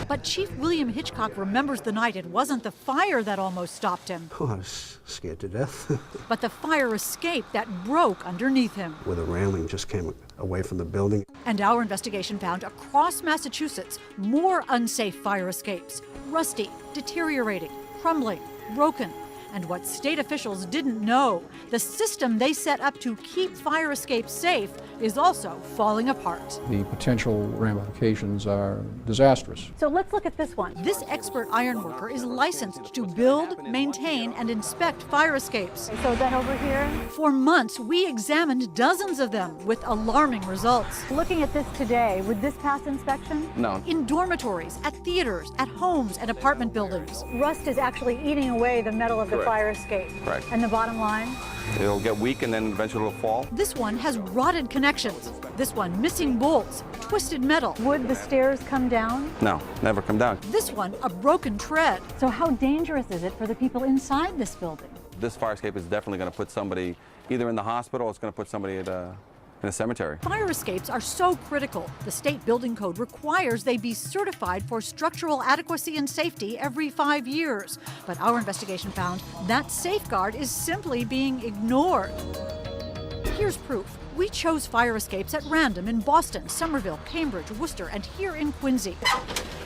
But Chief William Hitchcock remembers the night it wasn't the fire that almost stopped him, Oh, I was scared to death. but the fire escape that broke underneath him. Where the railing just came away from the building. And our investigation found across Massachusetts more unsafe fire escapes, rusty, deteriorating, crumbling, broken. And what state officials didn't know, the system they set up to keep fire escapes safe is also falling apart. The potential ramifications are disastrous. So let's look at this one. This expert ironworker is licensed to build, maintain, and inspect fire escapes. So then over here? For months, we examined dozens of them with alarming results. Looking at this today, would this pass inspection? No. In dormitories, at theaters, at homes and apartment buildings. Rust is actually eating away the metal of the Correct. fire escape. Correct. And the bottom line? It'll get weak and then eventually it'll fall. This one has rotted connections. This one missing bolts, twisted metal. Would the stairs come down? No, never come down. This one a broken tread. So how dangerous is it for the people inside this building? This fire escape is definitely going to put somebody either in the hospital or it's going to put somebody in a cemetery. Fire escapes are so critical. The state building code requires they be certified for structural adequacy and safety every 5 years. But our investigation found that safeguard is simply being ignored. Here's proof. We chose fire escapes at random in Boston, Somerville, Cambridge, Worcester, and here in Quincy.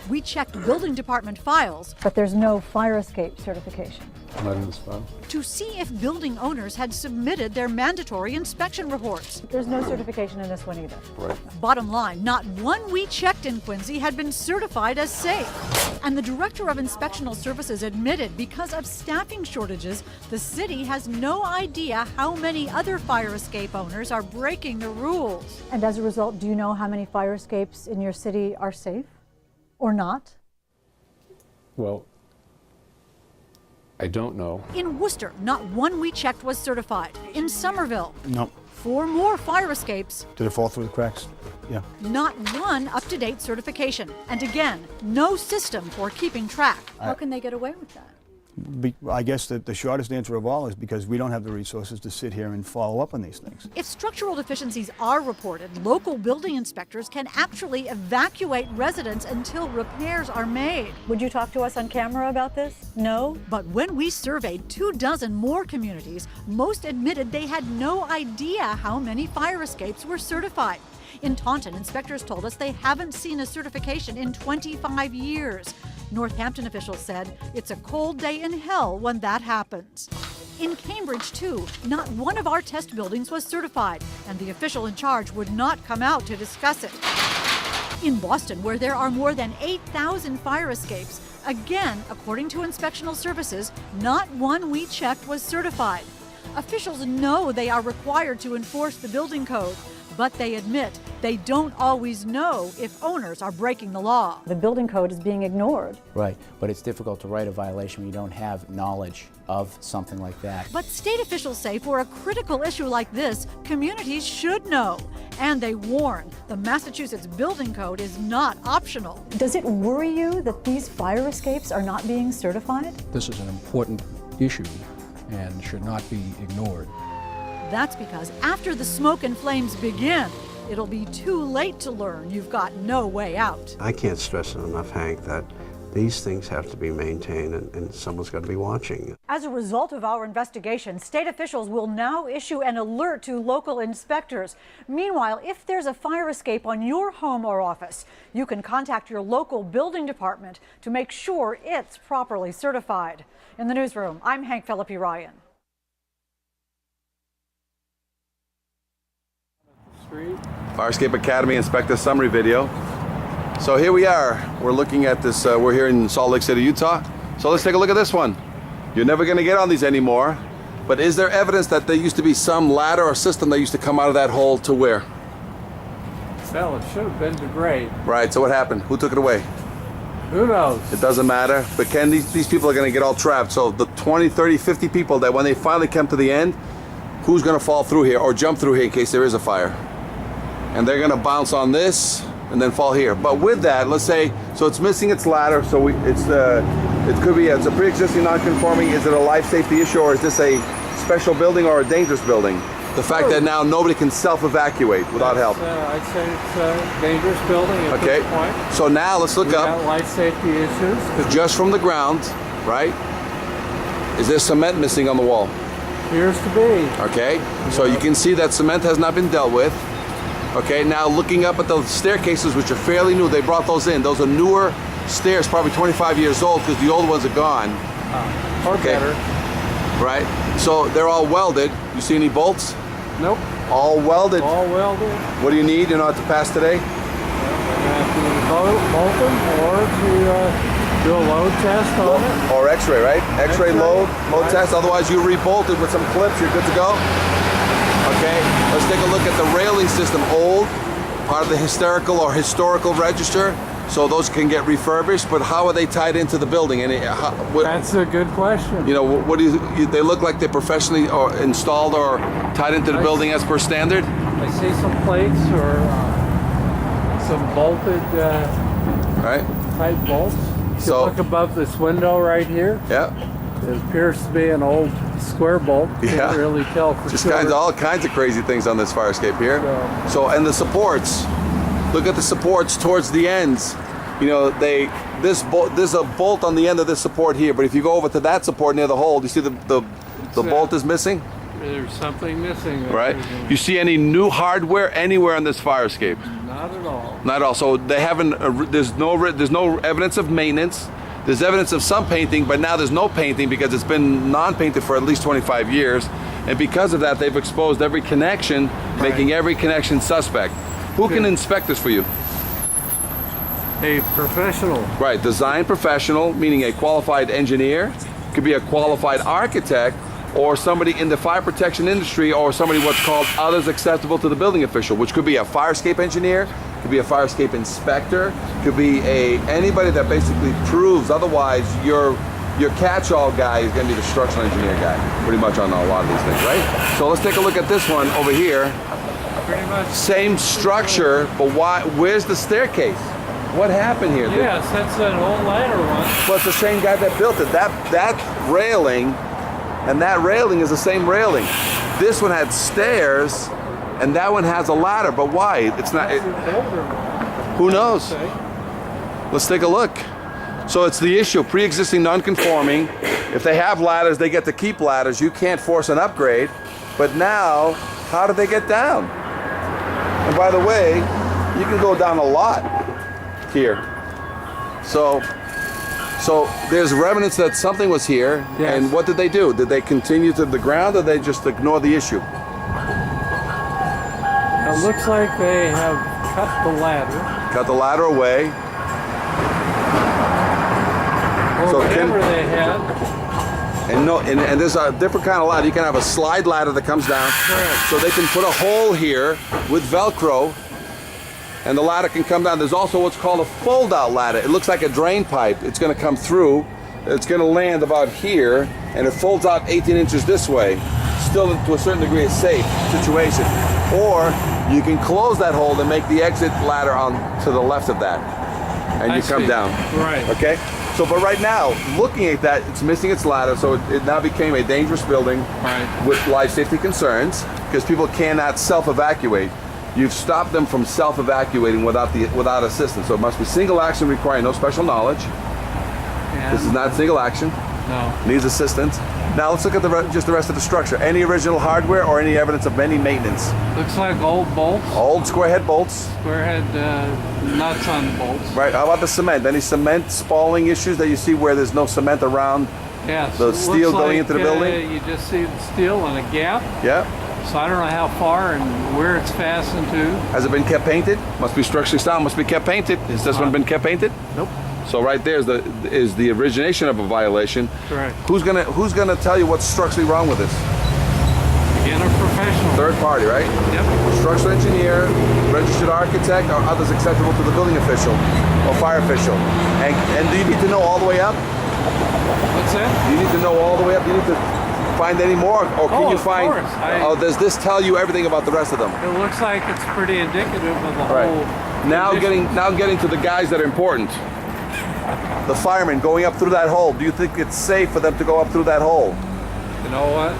We checked building department files, but there's no fire escape certification. Not in this file. To see if building owners had submitted their mandatory inspection reports. There's no certification in this one either. Right. Bottom line, not one we checked in Quincy had been certified as safe. And the director of inspectional services admitted because of staffing shortages, the city has no idea how many other fire escape owners are breaking the rules. And as a result, do you know how many fire escapes in your city are safe or not? Well, I don't know. In Worcester, not one we checked was certified. In Somerville, No. 4 more fire escapes, Did it fall through the cracks? Yeah. not one up-to-date certification. And again, no system for keeping track. How can they get away with that? I guess that the shortest answer of all is because we don't have the resources to sit here and follow up on these things. If structural deficiencies are reported, local building inspectors can actually evacuate residents until repairs are made. Would you talk to us on camera about this? No? But when we surveyed 24 more communities, most admitted they had no idea how many fire escapes were certified. In Taunton, inspectors told us they haven't seen a certification in 25 years. Northampton officials said it's a cold day in hell when that happens. In Cambridge, too, not one of our test buildings was certified, and the official in charge would not come out to discuss it. In Boston, where there are more than 8,000 fire escapes, again, according to inspectional services, not one we checked was certified. Officials know they are required to enforce the building code, but they admit they don't always know if owners are breaking the law. The building code is being ignored. Right, but it's difficult to write a violation when you don't have knowledge of something like that. But state officials say for a critical issue like this, communities should know. And they warn the Massachusetts building code is not optional. Does it worry you that these fire escapes are not being certified? This is an important issue and should not be ignored. That's because after the smoke and flames begin, it'll be too late to learn you've got no way out. I can't stress it enough, Hank, that these things have to be maintained and someone's got to be watching. As a result of our investigation, state officials will now issue an alert to local inspectors. Meanwhile, if there's a fire escape on your home or office, you can contact your local building department to make sure it's properly certified. In the newsroom, I'm Hank Philippi Ryan. Fire Escape Academy Inspector Summary Video. So here we are. We're looking at this, we're here in Salt Lake City, Utah. So let's take a look at this one. You're never gonna get on these anymore, but is there evidence that there used to be some ladder or system that used to come out of that hole to where? Well, it should have been the grade. Right, so what happened? Who took it away? Who knows? It doesn't matter. But Ken, these people are going to get all trapped. So the 20, 30, 50 people that when they finally come to the end, who's going to fall through here or jump through here in case there is a fire? And they're going to bounce on this and then fall here. But with that, let's say, so it's missing its ladder. So it could be, it's a pre-existing non-conforming. Is it a life safety issue, or is this a special building or a dangerous building? The fact that now nobody can self-evacuate without help. I'd say it's a dangerous building at this point. So now let's look up. Got life safety issues. Just from the ground, right? Is there cement missing on the wall? Appears to be. Okay, so you can see that cement has not been dealt with. Okay, now looking up at the staircases, which are fairly new, they brought those in. Those are newer stairs, probably 25 years old, because the old ones are gone. Or better. Right, so they're all welded. You see any bolts? Nope. All welded? All welded. What do you need in order to pass today? Bolt them or to do a load test on it. Or x-ray, right? X-ray load test. Otherwise you rebolt it with some clips, you're good to go. Okay, let's take a look at the railing system. Old, part of the historical register, so those can get refurbished, but how are they tied into the building? And that's a good question. You know, what do they look like they're professionally or installed or tied into the building as per standard? I see some plates or some bolted tight bolts. So look above this window right here. Yeah. It appears to be an old square bolt. Can't really tell for just sure. all kinds of crazy things on this fire escape here. So and the supports. Look at the supports towards the ends. You know, there's a bolt on the end of this support here, but if you go over to that support near the hole, you see the bolt is missing? There's something missing. Right. You see any new hardware anywhere on this fire escape? Not at all. Not at all. So they haven't. There's no evidence of maintenance. There's evidence of some painting, but now there's no painting because it's been non-painted for at least 25 years, and because of that, they've exposed every connection, making every connection suspect. Who can inspect this for you? A professional. Right, design professional, meaning a qualified engineer, could be a qualified architect, or somebody in the fire protection industry, or somebody what's called others acceptable to the building official, which could be a fire escape engineer, could be a fire escape inspector, could be anybody that basically proves. Otherwise, your catch-all guy is going to be the structural engineer guy, pretty much on a lot of these things, right? So let's take a look at this one over here. Pretty much. Same structure, but why? Where's the staircase? What happened here? Yes, that's an old ladder one. Well, it's the same guy that built it. That railing and that railing is the same railing. This one had stairs, and that one has a ladder. But why? It's not. Who knows? Let's take a look. So it's the issue: pre-existing non-conforming. If they have ladders, they get to keep ladders. You can't force an upgrade. But now, how did they get down? And by the way, you can go down a lot here. So there's remnants that something was here. Yes. And what did they do? Did they continue to the ground, or did they just ignore the issue? It looks like they have cut the ladder. Cut the ladder away. Or whatever they had. And there's a different kind of ladder. You can have a slide ladder that comes down. Correct. So they can put a hole here with Velcro, and the ladder can come down. There's also what's called a fold-out ladder. It looks like a drain pipe. It's going to come through. It's going to land about here, and it folds out 18 inches this way. Still, to a certain degree, a safe situation. Or you can close that hole and make the exit ladder on to the left of that, and you come down. Right. Okay. So, but right now, looking at that, it's missing its ladder, so it now became a dangerous building with life safety concerns because people cannot self-evacuate. You've stopped them from self-evacuating without assistance. So it must be single action requiring no special knowledge. Yeah. This is not single action. No. Needs assistance. Now let's look at just the rest of the structure. Any original hardware or any evidence of any maintenance? Looks like old bolts. Old square head bolts. Square head nuts on the bolts. Right. How about the cement? Any cement spalling issues that you see where there's no cement around? Yes. The steel going into the building? You just see the steel in a gap. Yeah. So I don't know how far and where it's fastened to. Has it been kept painted? Must be structurally sound. Must be kept painted. Has this one been kept painted? Nope. So right there is the origination of a violation. Correct. Who's gonna tell you what's structurally wrong with this? Again, a professional. third party, right? Yep. Structural engineer, registered architect, or others acceptable to the building official or fire official. And do you need to know all the way up? What's that? Do you need to know all the way up? Do you need to find any more, or can you of find? Course. Does this tell you everything about the rest of them? It looks like it's pretty indicative of the Right. whole. Now getting to the guys that are important. The firemen going up through that hole. Do you think it's safe for them to go up through that hole? You know what?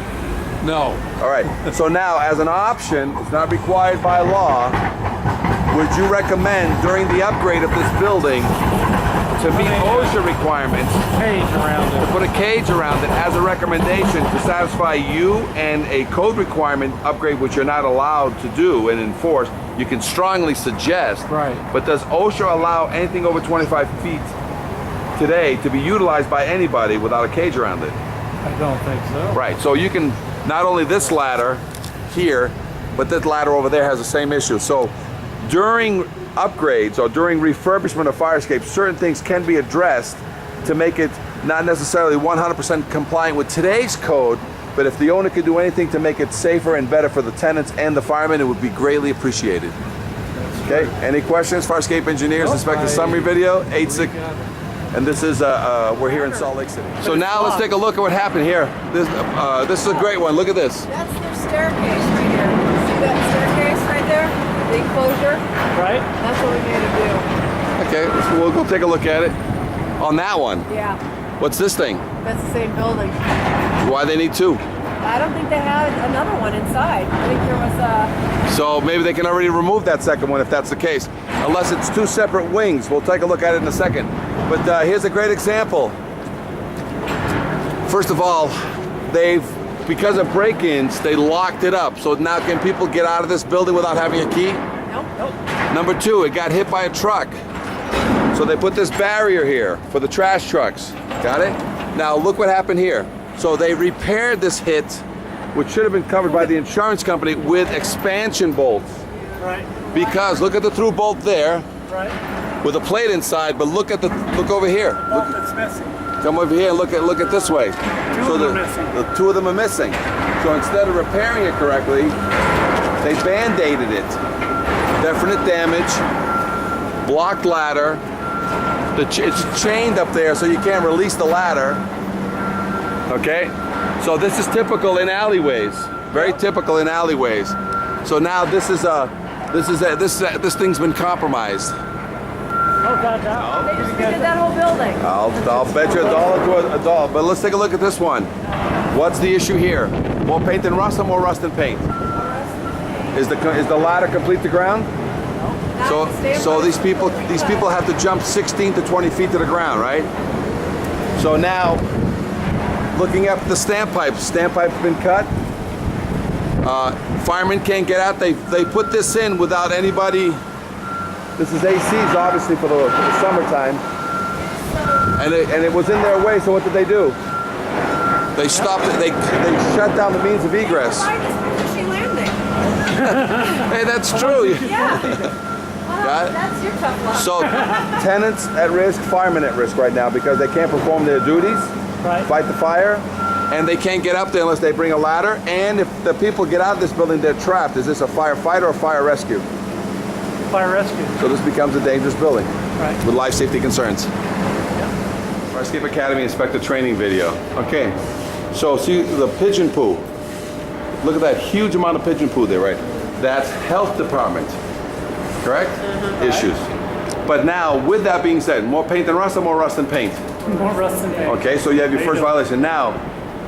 No. All right. So now, as an option, it's not required by law. Would you recommend during the upgrade of this building to meet OSHA requirements? Cage around it. To put a cage around it as a recommendation to satisfy you and a code requirement upgrade, which you're not allowed to do and enforce. You can strongly suggest. Right. But does OSHA allow anything over 25 feet today to be utilized by anybody without a cage around it? I don't think so. Right. So you can, not only this ladder here, but this ladder over there has the same issue. So during upgrades or during refurbishment of fire escapes, certain things can be addressed to make it not necessarily 100% compliant with today's code, but if the owner could do anything to make it safer and better for the tenants and the firemen, it would be greatly appreciated. Okay, any questions? Fire escape engineers, inspect the summary video, 86. And this is, we're here in Salt Lake City. So now let's take a look at what happened here. This is a great one, look at this. That's their staircase right here. See that staircase right there? The enclosure? Right. That's what we need to Okay, we'll go take a look at it. On that one. do. Yeah, What's this thing? that's the same building. Why they need two? I don't think they had another one inside. I think there was a... So maybe they can already remove that second one if that's the case. Unless it's two separate wings. We'll take a look at it in a second. But here's a great example. First of all, because of break-ins, they locked it up. So now can people get out of this building without having a key? Nope. Number two, it got hit by a truck. So they put this barrier here for the trash trucks. Got it? Now look what happened here. So they repaired this hit, which should have been covered by the insurance company, with expansion bolts. Right. Because look at the through bolt there, Right. with a plate inside. But look over here. Look, It's missing. come over here and look at this way. Two of them are missing. The two of them are missing. So instead of repairing it correctly, they band-aided it. Definite damage, blocked ladder. It's chained up there, so you can't release the ladder. Okay, so this is typical in alleyways. Very typical in alleyways. So now this thing's been compromised. Oh, God, no. They just redid that whole building. I'll bet you $1 to a dollar. But let's take a look at this one. What's the issue here? More paint than rust or more rust than paint? Is the ladder complete to ground? So these people have to jump 16 to 20 feet to the ground, right? So now, looking at the standpipe's been cut. Firemen can't get out. They put this in without anybody. This is ACs, obviously, for the summertime. And it was in their way, so what did they do? They stopped it. They shut down the means of egress. Why is she landing? Hey, that's true. Yeah. Got it? That's your tough luck. So, tenants at risk, firemen at risk right now because they can't perform their duties, fight the fire, and they can't get up there unless they bring a ladder. And if the people get out of this building, they're trapped. Is this a firefighter or fire rescue? Fire rescue. So this becomes a dangerous building with life safety concerns. Yeah. Fire Escape Academy Inspector Training video. Okay, so see the pigeon poo. Look at that huge amount of pigeon poo there, right? That's health department. Correct? Issues. But now, with that being said, more paint than rust or more rust than paint? More rust than paint. Okay, so you have your first violation. Now,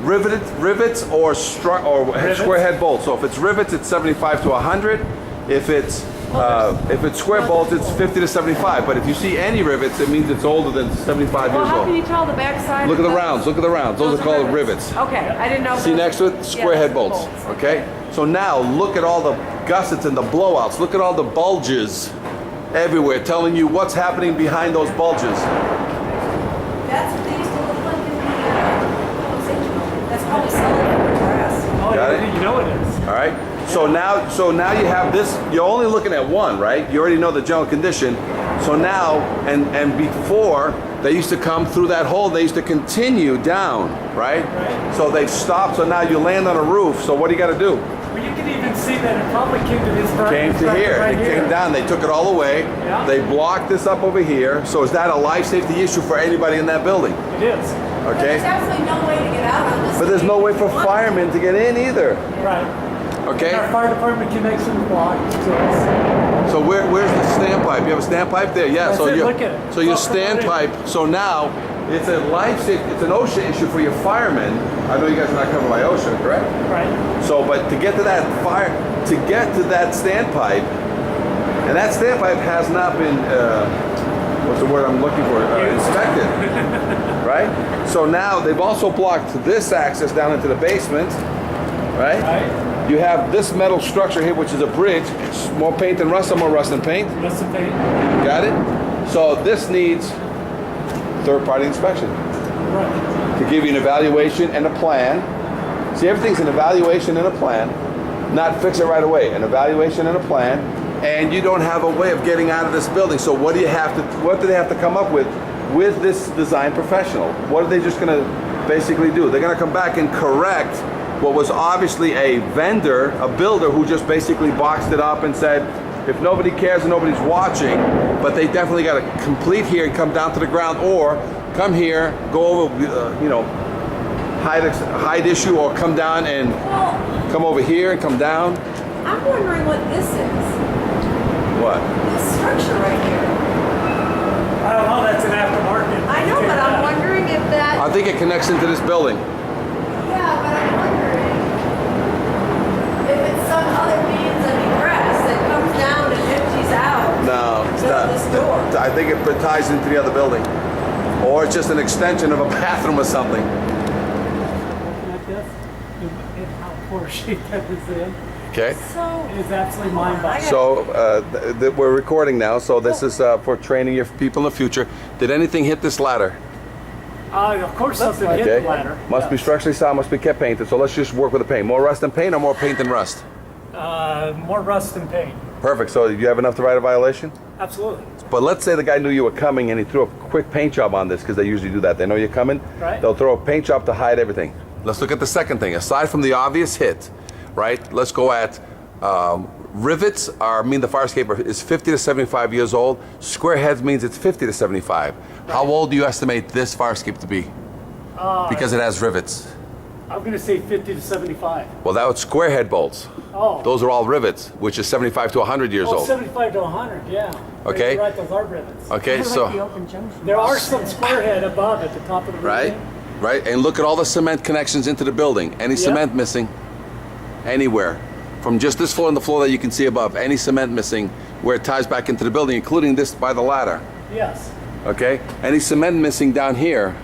rivets or square head bolts. So if it's rivets, it's 75 to 100. If it's square bolts, it's 50 to 75. But if you see any rivets, it means it's older than 75 Well, years how old. can you tell the backside? Look at the rounds. Look at the rounds. Those are called rivets. Okay, I didn't know. See next to it, square head bolts. Okay. So now look at all the gussets and the blowouts. Look at all the bulges everywhere, telling you what's happening behind those bulges. That's what they used to look like in the Osage building. That's probably solid for grass. Oh, Got yeah, it? you know it is. All right. So now you have this. You're only looking at one, right? You already know the general condition. So now and before they used to come through that hole. They used to continue down, right? So they've stopped. So now you land on a roof. So what do you got to do? Well, you can even see that it probably came to this part. Came to here. Right It came down. They took it all away. Yeah. They blocked this up over here. So is that a life safety issue for anybody in that building? It is. But Okay. there's absolutely no way to get out on this. But there's no way for firemen to get in either. Right. Okay. Our fire department connection is blocked to us. So where's the standpipe? You have a standpipe there? Yeah. That's So it, you look at it. so your It's all covered in. standpipe. So now it's a life safety. It's an OSHA issue for your firemen. I know you guys are not covered by OSHA, correct? Right. So, but to get to that standpipe, and that standpipe has not been, what's the word I'm looking for? Inspected, right? So now they've also blocked this access down into the basement, right? Right. You have this metal structure here, which is a bridge. It's more paint than rust, or more rust than paint. Rust and paint. Got it? So this needs third-party inspection Right. to give you an evaluation and a plan. See, everything's an evaluation and a plan, not fix it right away. An evaluation and a plan, and you don't have a way of getting out of this building. So what do they have to come up with this design professional? What are they just gonna basically do? They're gonna come back and correct what was obviously a vendor, a builder who just basically boxed it up and said, if nobody cares and nobody's watching, but they definitely got to complete here and come down to the ground, or come here, go over, hide issue, or come down and come over here and come down. I'm wondering what this is. What? This structure right here. I don't know, that's an aftermarket. I know, but I'm wondering if that. I think it connects into this building. Yeah, but I'm wondering if it's some other means of egress that comes down and empties out. No, it's to not. this door. I think it ties into the other building, or it's just an extension of a bathroom or something. Like this, and how poor shape that is in. Okay. So It is absolutely mind-boggling. So we're recording now. So this is for training your people in the future. Did anything hit this ladder? Of course something hit the ladder. Must be structurally sound. Must be kept painted. So let's just work with the paint. More rust than paint, or more paint than rust? More rust than paint. Perfect. So do you have enough to write a violation? Absolutely. But let's say the guy knew you were coming and he threw a quick paint job on this, because they usually do that. They know you're coming. Right. They'll throw a paint job to hide everything. Let's look at the second thing. Aside from the obvious hit, right? Let's go at rivets. Mean the fire escape is 50 to 75 years old. Square heads means it's 50 to 75. Right. How old do you estimate this fire escape to be? Because it has rivets. I'm going to say 50 to 75. Well, that was square head bolts. Oh. Those are all rivets, which is 75 to 100 years old. 75 to 100, yeah. Okay. You're right, those are rivets. Okay, so There are some square head above at the top of the right, building. right, and look at all the cement connections into the building. Any cement missing? Anywhere, from just this floor and the floor that you can see above. Any cement missing where it ties back into the building, including this by the ladder. Yes. Okay. Any cement missing down here,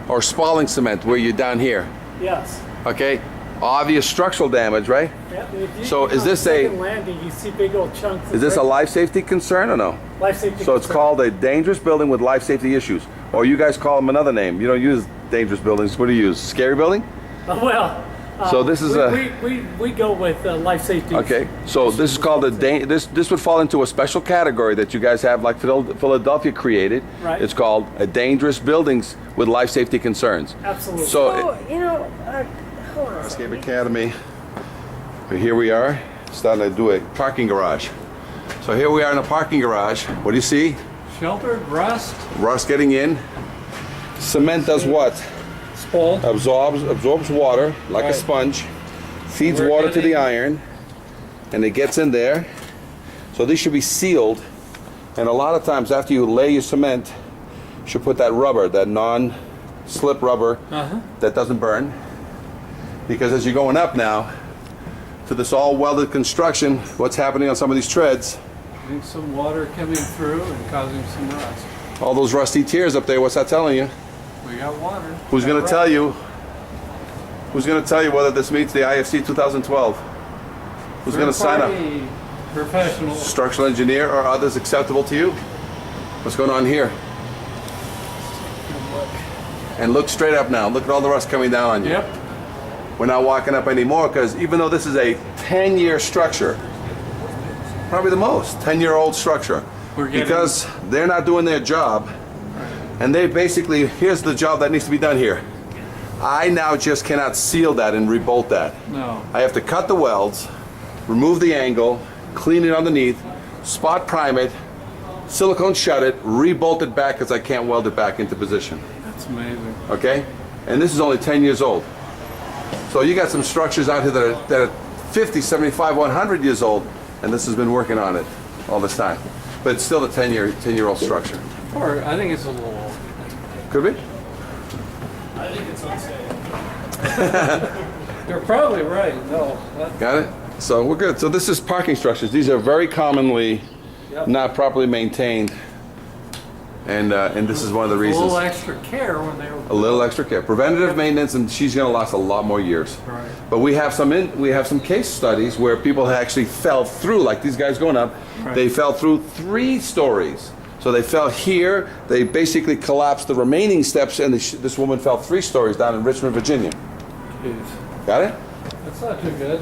or spalling cement where you're down here. Yes. Okay. Obvious structural damage, right? Yeah, if you So is on this the a- second landing, you see big old chunks. Is this a life safety concern or no? Life safety So it's concern. called a dangerous building with life safety issues. Or you guys call them another name. You don't use dangerous buildings. What do you use? Scary building? Well. So this is we go with life safety. Okay. So this is called this would fall into a special category that you guys have, like Philadelphia created. Right. It's called a dangerous buildings with life safety concerns. Absolutely. So hold on. Escape Academy. Here we are, starting to do a parking garage. So here we are in a parking garage. What do you see? Sheltered, rust. Rust getting in. Cement does what? Spall. Absorbs water like a sponge, feeds We're water to the getting- iron, and it gets in there. So these should be sealed. And a lot of times after you lay your cement, you should put that rubber, that non-slip rubber that doesn't burn. Because as you're going up now to this all welded construction, what's happening on some of these treads? Getting some water coming through and causing some rust. All those rusty tiers up there, what's that telling you? We got water. Who's going to tell you? Who's going to tell you whether this meets the IFC 2012? Who's going to sign up? Professional. Structural engineer or others acceptable to you? What's going on here? And look straight up now. Look at all the rust coming down on you. Yep. We're not walking up anymore because even though this is a 10-year structure, probably the most 10-year-old structure, because they're not doing their job, and they basically, here's the job that needs to be done here. I now just cannot seal that and rebolt that. No. I have to cut the welds, remove the angle, clean it underneath, spot prime it, silicone shut it, rebolt it back because I can't weld it back into position. That's amazing. Okay? And this is only 10 years old. So you got some structures out here that are 50, 75, 100 years old, and this has been working on it all this time. But it's still a 10-year-old structure. Or I think it's a little old. Could be? I think it's unsafe. You're probably right. No. Got it? So we're good. So this is parking structures. These are very commonly not properly maintained, and this is one of the reasons. A little extra care when they were. A little extra care, preventative maintenance, and she's going to last a lot more years. Right. But we have some case studies where people actually fell through, like these guys going up. Right. They fell through 3 stories. So they fell here. They basically collapsed the remaining steps, and this woman fell 3 stories down in Richmond, Virginia. Jeez. Got it? That's not too good.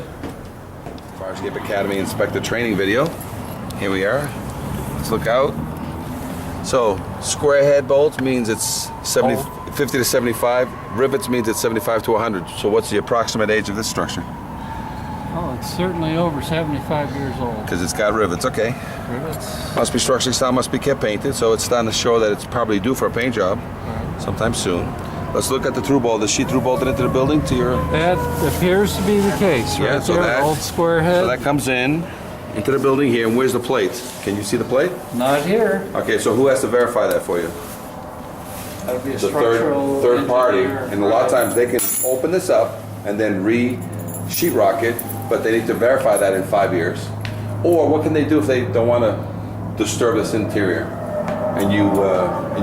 Fire Escape Academy Inspector Training video. Here we are. Let's look out. So square head bolts means it's 50 to 75. Rivets means it's 75 to 100. So what's the approximate age of this structure? Oh, it's certainly over 75 years old. Because it's got rivets, okay. Rivets. Must be structurally sound, must be kept painted, so it's starting to show that it's probably due for a paint job sometime soon. Let's look at the through bolt. Is she through bolted into the building to your... That appears to be the case, right? Yeah, so there, that, old square head. So that comes in into the building here, and where's the plate? Can you see the plate? Not here. Okay, so who has to verify that for you? That'd be a The structural third party, engineer. and a lot of times they can open this up and then re-sheetrock it, but they need to verify that in 5 years. Or what can they do if they don't want to disturb this interior, and you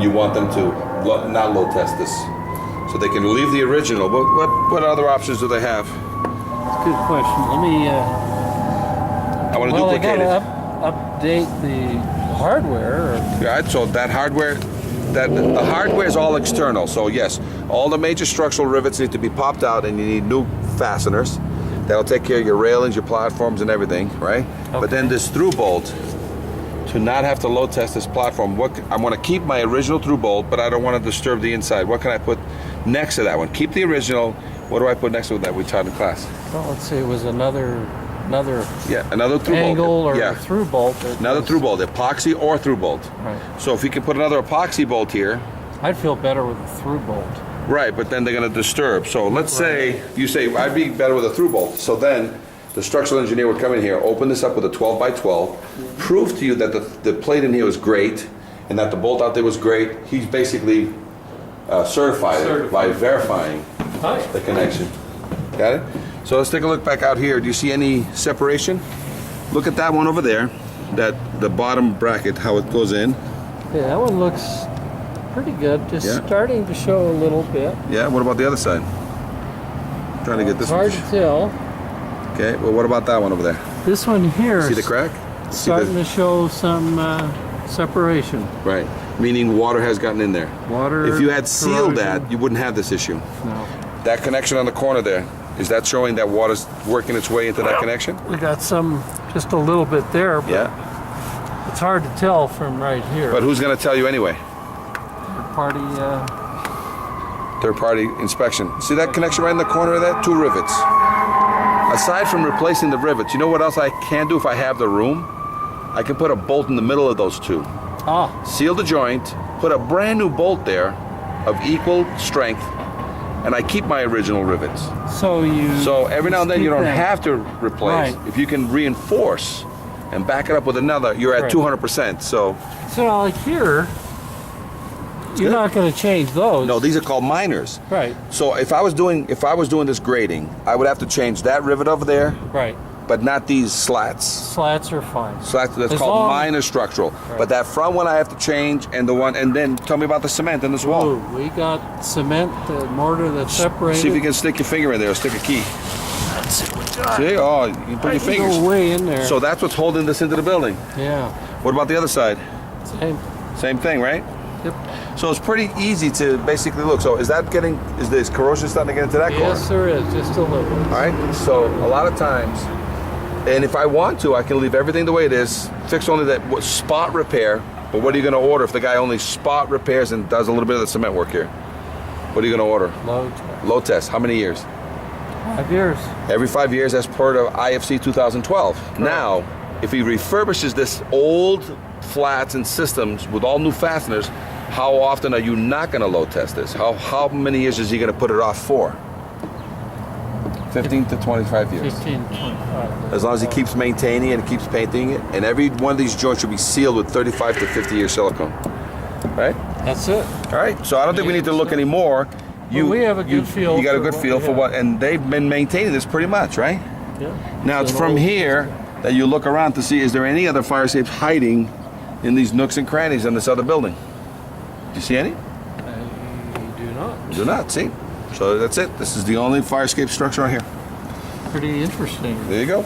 want them to not load test this, so they can leave the original? What other options do they have? That's a good question. Let me. I want to duplicate it. Well, I gotta update the hardware. Yeah, so that hardware. The hardware is all external, so yes, all the major structural rivets need to be popped out, and you need new fasteners. That'll take care of your railings, your platforms, and everything, right? Okay. But then this through bolt, to not have to load test this platform, I want to keep my original through bolt, but I don't want to disturb the inside. What can I put next to that one? Keep the original. What do I put next to that we taught in class? Well, let's see, it was another through angle bolt. or through bolt. Another through bolt, epoxy or through bolt. Right. So if you can put another epoxy bolt here. I'd feel better with a through bolt. Right, but then they're going to disturb. So let's say you say I'd be better with a through bolt. So then the structural engineer would come in here, open this up with a 12 by 12, prove to you that the plate in here was great and that the bolt out there was great. He's basically certified it by verifying the connection. Got it? So let's take a look back out here. Do you see any separation? Look at that one over there, the bottom bracket, how it goes in. Yeah, that one looks pretty good. Just starting to show a little bit. Yeah, what about the other side? Trying to get this one. Hard to tell. Okay, well what about that one over there? This one here. See the crack? Starting to show some separation. Right, meaning water has gotten in there. Water. If you had sealed that, you wouldn't have this issue. No. That connection on the corner there, is that showing that water's working its way into that connection? We got some, just a little bit there, but it's hard to tell from right here. But who's going to tell you anyway? Third party inspection. See that connection right in the corner of that? 2 rivets. Aside from replacing the rivets, you know what else I can do if I have the room? I can put a bolt in the middle of those 2. Seal the joint, put a brand new bolt there of equal strength, and I keep my original rivets. So every now and then you don't have to replace. Right. If you can reinforce and back it up with another, you're at 200%. So like here, you're not going to change those. No, these are called minors. Right. So if I was doing this grading, I would have to change that rivet over there. Right. But not these slats. Slats are fine. Slats, that's called minor structural. Right. But that front one I have to change, and then tell me about the cement in this wall. Ooh, we got cement, mortar that's separated. See if you can stick your finger in there or stick a key. Let's see what we got. See? Oh, you can put your fingers. Go way in there. So that's what's holding this into the building. Yeah. What about the other side? Same thing, right? Yep. So it's pretty easy to basically look. So is this corrosion starting to get into that corner? Yes, there is, just a little. All right. So a lot of times, and if I want to, I can leave everything the way it is, fix only that spot repair. But what are you going to order if the guy only spot repairs and does a little bit of the cement work here? What are you going to order? Low test. Low test. How many years? 5 years. Every 5 years as per the IFC 2012. Correct. Now, if he refurbishes this old flats and systems with all new fasteners, how often are you not going to load test this? How many years is he going to put it off for? 15 to 25 years. 15 to 25. As long as he keeps maintaining it and keeps painting it, and every one of these joints should be sealed with 35 to 50 year silicone. Right? That's it. All right. So I don't think we need to look anymore. We have a good feel. You got a for good what feel we for have. what, and they've been maintaining this pretty much, right? Yeah. Now it's from here that you look around to see, is there any other fire escapes hiding in these nooks and crannies in this other building? Do you see any? I do not. Do not, see? So that's it. This is the only fire escape structure on here. Pretty interesting. There you go.